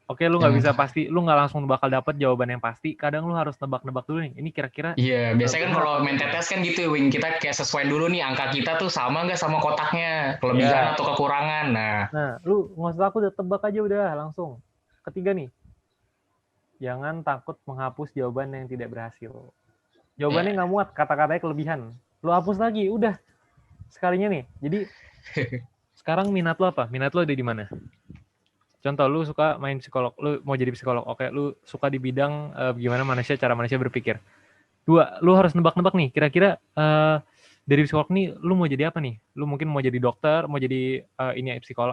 Oke, lu nggak bisa pasti, lu nggak langsung bakal dapat jawaban yang pasti. Kadang lu harus nebak-nebak dulu nih. Ini kira-kira. Iya, biasanya kan kalau main TTS kan gitu, Wing. Kita kayak sesuai dulu nih angka kita tuh sama nggak sama kotaknya, kelebihan atau kekurangan. Nah, lu nggak usah takut, tebak aja udah langsung. Ketiga nih, jangan takut menghapus jawaban yang tidak berhasil. Jawabannya nggak muat, kata-katanya kelebihan. Lu hapus lagi, udah sekalinya nih. Jadi sekarang minat lu apa? Minat lu ada di mana? Contoh, lu suka main psikolog, lu mau jadi psikolog. Oke, lu suka di bidang gimana cara manusia berpikir. 2, lu harus nebak-nebak nih, kira-kira dari psikolog nih, lu mau jadi apa nih? Lu mungkin mau jadi dokter, mau jadi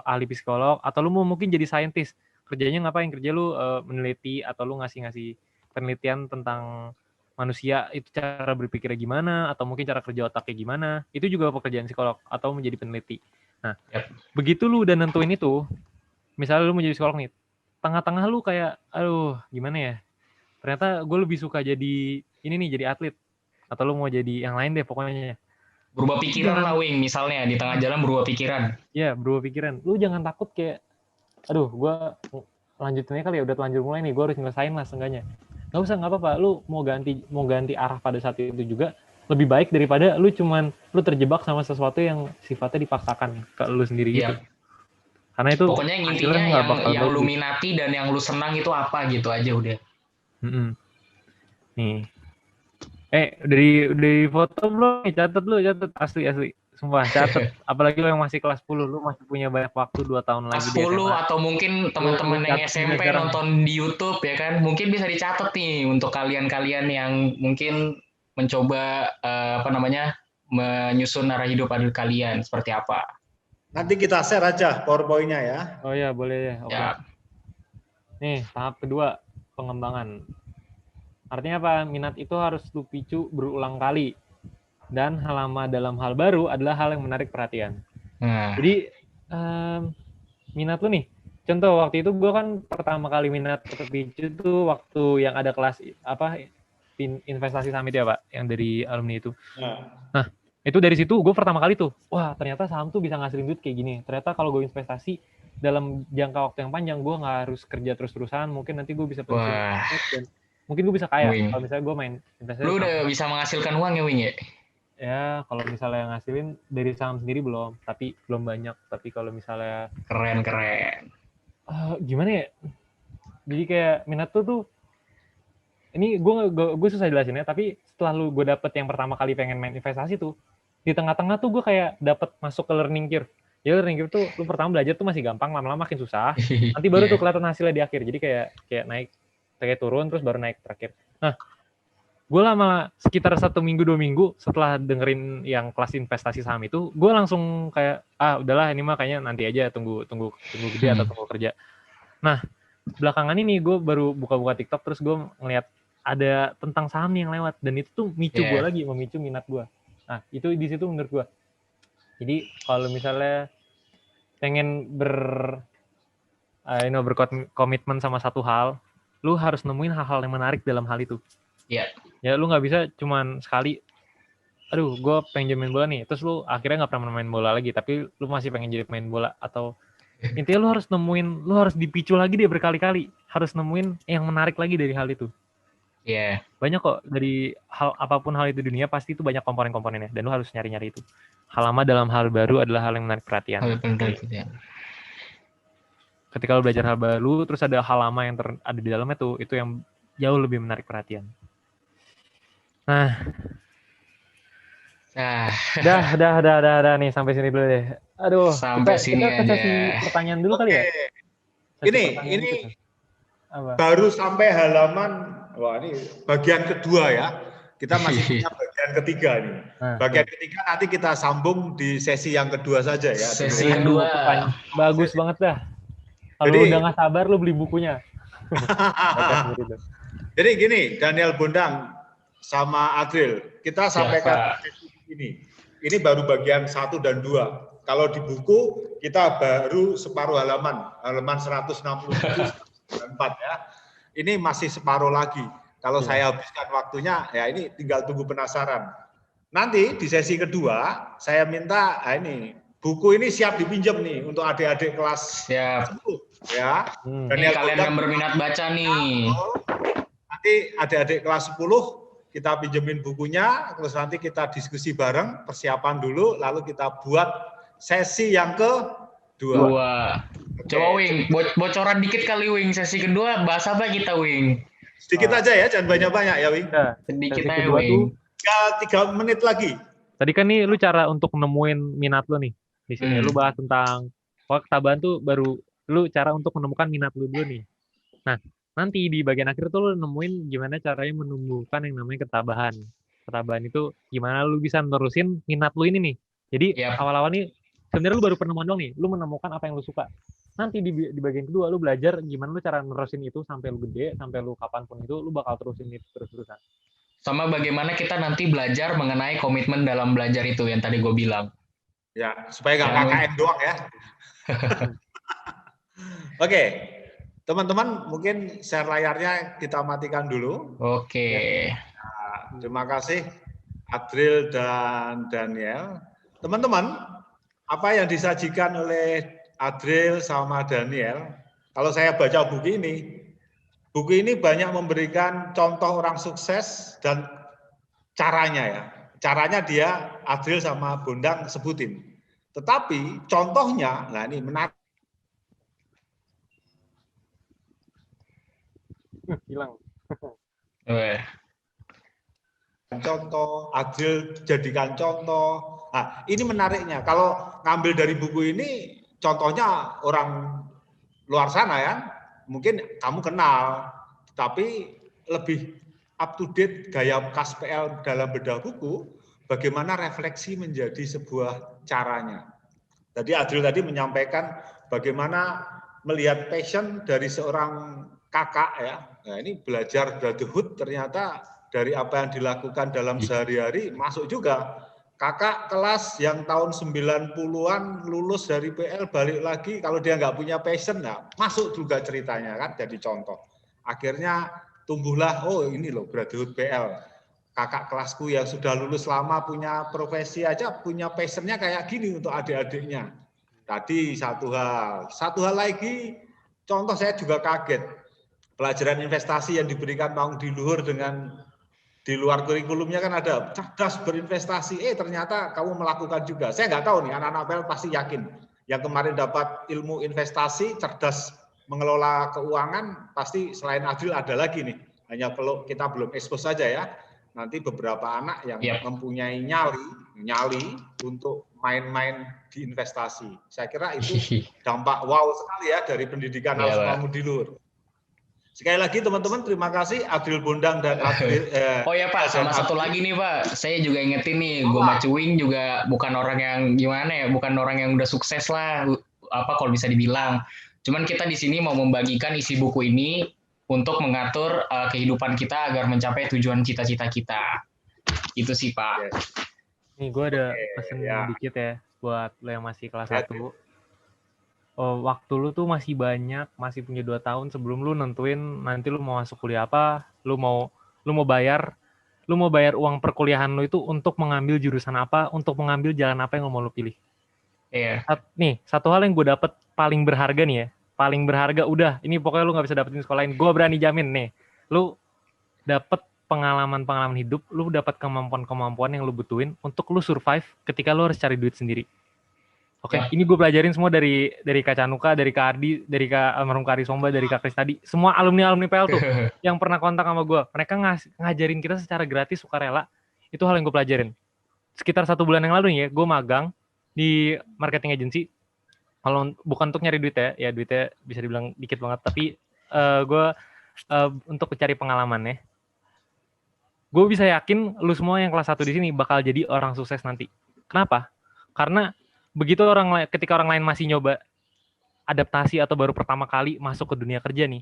ahli psikolog, atau lu mau mungkin jadi saintis. Kerjanya ngapain? Kerja lu meneliti, atau lu ngasih penelitian tentang manusia, itu cara berpikirnya gimana, atau mungkin cara kerja otaknya gimana. Itu juga pekerjaan psikolog, atau menjadi peneliti. Nah, begitu lu udah nentuin itu, misalnya lu mau jadi psikolog nih, tengah-tengah lu kayak, aduh gimana ya, ternyata gue lebih suka jadi ini nih, jadi atlet, atau lu mau jadi yang lain deh pokoknya. Berubah pikiran lah, Wing, misalnya di tengah jalan berubah pikiran. Iya, berubah pikiran. Lu jangan takut kayak, aduh gue lanjutinnya kali ya, udah telanjur mulai nih, gue harus nyelesain lah seenggaknya. Nggak usah, nggak apa-apa, lu mau ganti arah pada saat itu juga lebih baik daripada lu terjebak sama sesuatu yang sifatnya dipaksakan ke lu sendiri gitu. Karena itu Pokoknya yang intinya hasilnya nggak bakal yang lu bagus. minati dan yang lu senang itu apa gitu aja udah. Nih. Dari foto belum nih? Catet asli. Sumpah, catet. Apalagi lo yang masih kelas 10, lu masih punya banyak waktu 2 tahun lagi Kelas di 10 SMA. atau mungkin teman-teman yang catet SMP sekarang. nonton di YouTube ya kan, mungkin bisa dicatat nih untuk kalian-kalian yang mungkin mencoba menyusun arah hidup kalian seperti apa. Nanti kita share aja PowerPoint-nya ya. Oh ya, boleh ya. Oke. Ya. Nih, tahap kedua, pengembangan. Artinya apa? Minat itu harus lu picu berulang kali. Dan hal dalam hal baru adalah hal yang menarik perhatian. Nah. Jadi, minat lu nih. Contoh, waktu itu gue kan pertama kali minat terpicu tuh waktu yang ada kelas investasi summit ya Pak, yang dari alumni itu. Nah, itu dari situ gue pertama kali tuh, wah ternyata saham tuh bisa ngasilin duit kayak gini. Ternyata kalau gue investasi dalam jangka waktu yang panjang, gue nggak harus kerja terus-terusan, mungkin nanti gue bisa pensiun dan mungkin gue bisa kaya kalau misalnya gue main investasi. Lu udah bisa menghasilkan uang ya Wing ya? Ya kalau misalnya ngasilin dari saham sendiri belum, tapi belum banyak. Tapi kalau misalnya keren. Gimana ya? Jadi kayak minat tuh ini gue susah jelasinnya, tapi setelah gue dapet yang pertama kali pengen main investasi tuh, di tengah-tengah tuh gue kayak dapet masuk ke learning curve. Ya learning curve tuh lu pertama belajar tuh masih gampang, lama-lama makin susah. Nanti baru tuh kelihatan hasilnya di akhir. Jadi kayak naik, kayak turun terus baru naik terakhir. Nah, gue lama sekitar 1 minggu 2 minggu setelah dengerin yang kelas investasi saham itu, gue langsung kayak udahlah ini mah kayaknya nanti aja tunggu gede atau tunggu kerja. Nah, belakangan ini gue baru buka-buka TikTok terus gue ngeliat ada tentang saham nih yang lewat dan itu tuh memicu minat gue. Nah, itu di situ menurut gue. Jadi kalau misalnya pengen berkomitmen sama satu hal, lu harus nemuin hal-hal yang menarik dalam hal itu. Iya. Ya lu nggak bisa cuman sekali, aduh gue pengen main bola nih, terus lu akhirnya nggak pernah main bola lagi, tapi lu masih pengen jadi main bola. Atau intinya lu harus dipicu lagi deh berkali-kali, harus nemuin yang menarik lagi dari hal itu. Iya. Banyak kok dari apapun hal itu di dunia pasti itu banyak komponen-komponennya dan lu harus nyari-nyari itu. Hal lama dalam hal baru adalah hal yang menarik perhatian. Ketika lu belajar hal baru terus ada hal lama yang ada di dalamnya tuh, itu yang jauh lebih menarik perhatian. Nah, dah nih sampai sini dulu deh. Aduh, sampai sini kita ke sesi pertanyaan dulu kali ya. Ini baru sampai halaman, wah ini bagian kedua ya. Kita masih punya bagian ketiga nih. Bagian ketiga nanti kita sambung di sesi yang kedua saja ya. Sesi kedua. Bagus banget dah. Kalau udah nggak sabar lu beli bukunya. Jadi gini, Daniel Bondang sama Adril, kita sampaikan ini. Ini baru bagian 1 dan 2. Kalau di buku kita baru separuh halaman 167 4 ya. Ini masih separuh lagi. Kalau saya habiskan waktunya, ya ini tinggal tunggu penasaran. Nanti di sesi kedua, saya minta ini buku ini siap dipinjam nih untuk adik-adik kelas 10 ya. Daniel kalian yang berminat baca nih. Nanti adik-adik kelas 10 kita pinjemin bukunya, terus nanti kita diskusi bareng, persiapan dulu, lalu kita buat sesi yang kedua. Coba Wing, bocoran dikit kali Wing, sesi kedua bahas apa kita Wing? Sedikit aja ya, jangan banyak-banyak ya Wing. Sedikit aja Wing. 3 menit lagi. Tadi kan nih lu cara untuk nemuin minat lu nih. Di sini lu bahas tentang ketabahan tuh baru lu cara untuk menemukan minat lu dulu nih. Nah, nanti di bagian akhir tuh lu nemuin gimana caranya menumbuhkan yang namanya ketabahan. Ketabahan itu gimana lu bisa nerusin minat lu ini nih. Jadi awal-awal nih sebenarnya lu baru penemuan doang nih, lu menemukan apa yang lu suka. Nanti di bagian kedua lu belajar gimana lu cara nerusin itu sampai lu gede, sampai lu kapanpun itu lu bakal terusin itu terus-terusan. Sama bagaimana kita nanti belajar mengenai komitmen dalam belajar itu yang tadi gue bilang. Ya, supaya nggak KKN doang ya. Oke, teman-teman mungkin share layarnya kita matikan dulu. Oke. Nah, terima kasih Adril dan Daniel. Teman-teman, apa yang disajikan oleh Adril sama Daniel, kalau saya baca buku ini banyak memberikan contoh orang sukses dan caranya ya. Caranya dia Adril sama Bondang sebutin. Tetapi contohnya, nah ini menarik. Hilang. Contoh, Adil jadikan contoh. Nah, ini menariknya. Kalau ngambil dari buku ini, contohnya orang luar sana ya, mungkin kamu kenal, tapi lebih up to date gaya khas PL dalam bedah buku, bagaimana refleksi menjadi sebuah caranya. Tadi Adil tadi menyampaikan bagaimana melihat passion dari seorang kakak ya. Nah, ini belajar brotherhood ternyata dari apa yang dilakukan dalam sehari-hari masuk juga. Kakak kelas yang tahun 90-an lulus dari PL balik lagi, kalau dia nggak punya passion, nah, masuk juga ceritanya kan, jadi contoh. Akhirnya tumbuhlah, oh ini loh brotherhood PL. Kakak kelasku yang sudah lulus lama punya profesi aja, punya passionnya kayak gini untuk adik-adiknya. Tadi satu hal lagi, contoh saya juga kaget. Pelajaran investasi yang diberikan Paung di Luhur dengan di luar kurikulumnya kan ada cerdas berinvestasi, ternyata kamu melakukan juga. Saya nggak tahu nih, anak-anak PL pasti yakin. Yang kemarin dapat ilmu investasi, cerdas mengelola keuangan, pasti selain Adil ada lagi nih. Hanya kalau kita belum expose saja ya. Nanti beberapa anak yang mempunyai nyali untuk main-main di investasi. Saya kira itu dampak wow sekali ya dari pendidikan Al-Sama'ud di Luhur. Sekali lagi teman-teman, terima kasih Adil Bondang dan Adil. Oh ya Pak, sama satu lagi nih Pak, saya juga ingetin nih, gue Macuing juga bukan orang yang gimana ya, bukan orang yang udah sukses lah, apa kalau bisa dibilang. Cuman kita di sini mau membagikan isi buku ini untuk mengatur kehidupan kita agar mencapai tujuan cita-cita kita. Itu sih Pak. Nih gue ada pesen dikit ya buat lo yang masih kelas 1. Waktu lu tuh masih banyak, masih punya 2 tahun sebelum lu nentuin nanti lu mau masuk kuliah apa, lu mau bayar uang perkuliahan lu itu untuk mengambil jurusan apa, untuk mengambil jalan apa yang lu mau lu pilih. Iya. Nih, satu hal yang gue dapet paling berharga nih ya, paling berharga udah, ini pokoknya lu nggak bisa dapetin di sekolah lain, gue berani jamin nih, lu dapet pengalaman hidup, lu dapet kemampuan yang lu butuhin untuk lu survive ketika lu harus cari duit sendiri. Oke, ini gue pelajarin semua dari Kak Canuka, dari Kak Ardi, dari Kak almarhum Kak Arisomba, dari Kak Kris tadi. Semua alumni PL tuh yang pernah kontak sama gue. Mereka ngajarin kita secara gratis, sukarela. Itu hal yang gue pelajarin. Sekitar 1 bulan yang lalu nih ya, gue magang di marketing agency. Kalau bukan untuk nyari duit ya duitnya bisa dibilang dikit banget. Tapi gue untuk mencari pengalaman ya. Gue bisa yakin lu semua yang kelas 1 di sini bakal jadi orang sukses nanti. Kenapa? Karena begitu ketika orang lain masih nyoba adaptasi atau baru pertama kali masuk ke dunia kerja nih,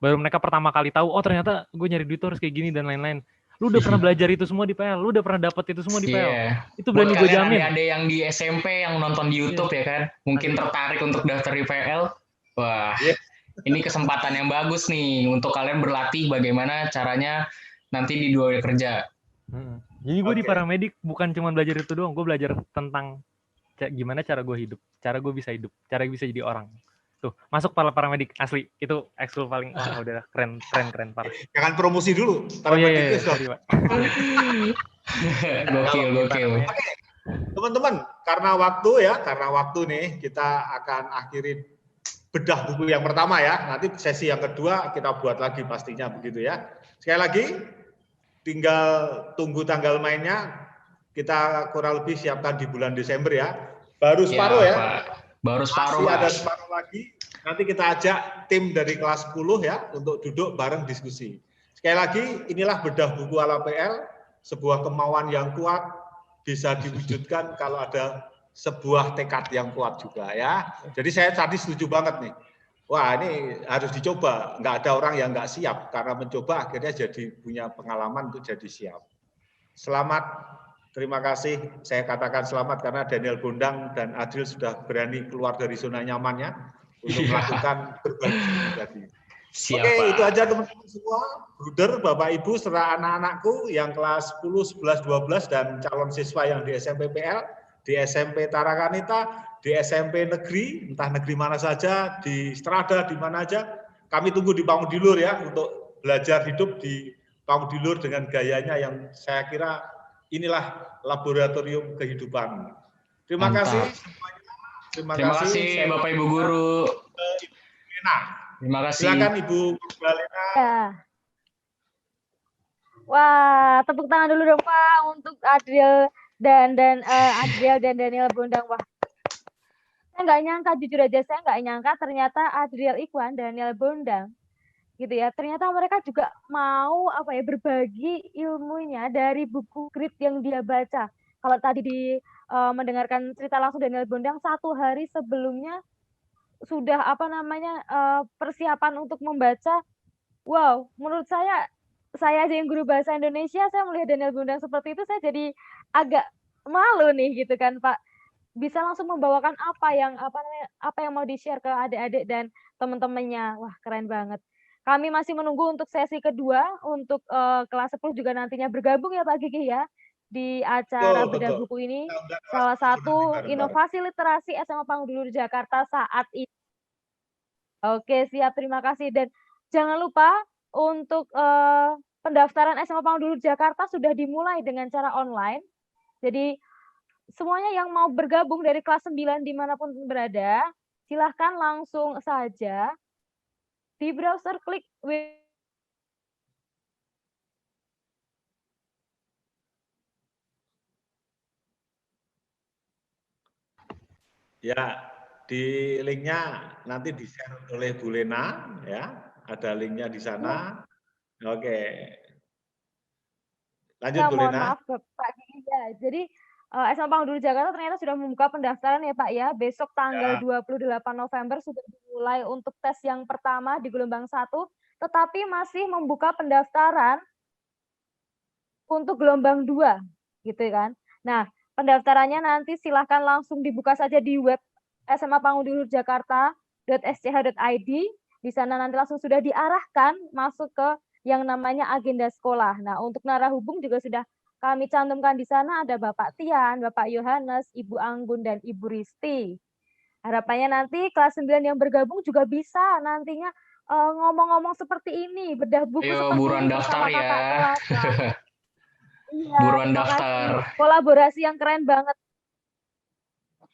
baru mereka pertama kali tahu, oh ternyata gue nyari duit tuh harus kayak gini dan lain-lain. Lu udah pernah belajar itu semua di PL, lu udah pernah dapat itu semua di PL. Itu berani gue jamin. Ada yang di SMP yang nonton di YouTube ya kan, mungkin tertarik untuk daftar di PL. Wah, ini kesempatan yang bagus nih untuk kalian berlatih bagaimana caranya nanti di dunia kerja. Jadi gue di paramedik bukan cuma belajar itu doang, gue belajar tentang gimana cara gue hidup, cara gue bisa hidup, cara gue bisa jadi orang. Tuh, masuk paramedik asli. Itu ekskul paling udah keren parah. Jangan promosi dulu. Iya, sorry, Pak. Gokil. Oke. Teman-teman, karena waktu nih kita akan akhiri bedah buku yang pertama ya. Nanti sesi yang kedua kita buat lagi pastinya begitu ya. Sekali lagi tinggal tunggu tanggal mainnya. Kita kurang lebih siapkan di bulan Desember ya. Baru separuh ya. Pak. Baru separuh. Masih ada separuh lagi. Nanti kita ajak tim dari kelas 10 ya untuk duduk bareng diskusi. Sekali lagi, inilah bedah buku ala PL, sebuah kemauan yang kuat bisa diwujudkan kalau ada sebuah tekad yang kuat juga ya. Jadi saya tadi setuju banget nih. Wah ini harus dicoba. Nggak ada orang yang nggak siap karena mencoba akhirnya jadi punya pengalaman untuk jadi siap. Selamat. Terima kasih, saya katakan selamat karena Daniel Bondang dan Adil sudah berani keluar dari zona nyamannya untuk melakukan berbagi tadi. Oke, itu aja teman-teman semua, Bruder, Bapak Ibu, serta anak-anakku yang kelas 10, 11, 12 dan calon siswa yang di SMP PL, di SMP Tarakanita, di SMP negeri, entah negeri mana saja, di Strada, di mana aja. Kami tunggu di Paung di Luhur ya untuk belajar hidup di Paung di Luhur dengan gayanya yang saya kira inilah laboratorium kehidupan. Terima kasih semuanya. Terima kasih Bapak Ibu Guru. Ibu Lena. Terima kasih. Silakan Ibu Lena. Wah, tepuk tangan dulu dong Pak untuk Adriel dan Adriel dan Daniel Bondang. Wah, saya nggak nyangka, jujur aja saya nggak nyangka ternyata Adriel Ikhwan, Daniel Bondang gitu ya. Ternyata mereka juga mau apa ya berbagi ilmunya dari buku grid yang dia baca. Kalau tadi mendengarkan cerita langsung Daniel Bondang 1 hari sebelumnya sudah apa namanya persiapan untuk membaca. Wow, menurut saya aja yang guru bahasa Indonesia, saya melihat Daniel Bondang seperti itu saya jadi agak malu nih gitu kan Pak. Bisa langsung membawakan apa yang mau di-share ke adik-adik dan teman-temannya. Wah, keren banget. Kami masih menunggu untuk sesi kedua untuk kelas 10 juga nantinya bergabung ya Pak Gigi ya di acara bedah Betul. buku ini. Kita undang kelas Salah 10 nanti satu bareng-bareng. inovasi literasi SMA Pangudulur Jakarta saat ini. Oke, siap. Terima kasih. Dan jangan lupa untuk pendaftaran SMA Pangudulur Jakarta sudah dimulai dengan cara online. Jadi semuanya yang mau bergabung dari kelas 9 dimanapun berada, silahkan langsung saja di browser klik Ya, di linknya nanti di-share oleh Bu Lena, ya. Ada linknya di sana. Oke. Lanjut ya, Bu mohon Lena. maaf Pak Gigi ya. Jadi SMA Pangudulur Jakarta ternyata sudah membuka pendaftaran ya Pak ya. Besok tanggal 28 November sudah dimulai untuk tes yang pertama di gelombang 1, tetapi masih membuka pendaftaran untuk gelombang 2 gitu kan. Nah, pendaftarannya nanti silahkan langsung dibuka saja di web SMA Pangudulur Jakarta.sch.id. Di sana nanti langsung sudah diarahkan masuk ke yang namanya agenda sekolah. Nah, untuk narahubung juga sudah kami cantumkan di sana, ada Bapak Tian, Bapak Yohanes, Ibu Anggun, dan Ibu Risti. Harapannya nanti kelas 9 yang bergabung juga bisa nantinya ngomong-ngomong seperti ini, bedah buku Ayo seperti buruan ini daftar bersama kakak ya. kelas. Iya, Buruan terima kasih. daftar. Kolaborasi yang keren banget.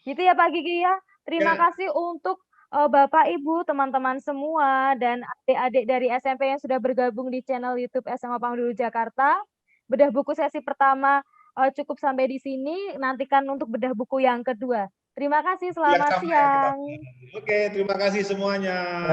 Gitu ya Pak Gigi ya. Terima Ya. kasih untuk Bapak, Ibu, teman-teman semua, dan adik-adik dari SMP yang sudah bergabung di channel YouTube SMA Pangudulur Jakarta. Bedah buku sesi pertama cukup sampai di sini. Nantikan untuk bedah buku yang kedua. Terima kasih, selamat siang. Oke, terima kasih semuanya.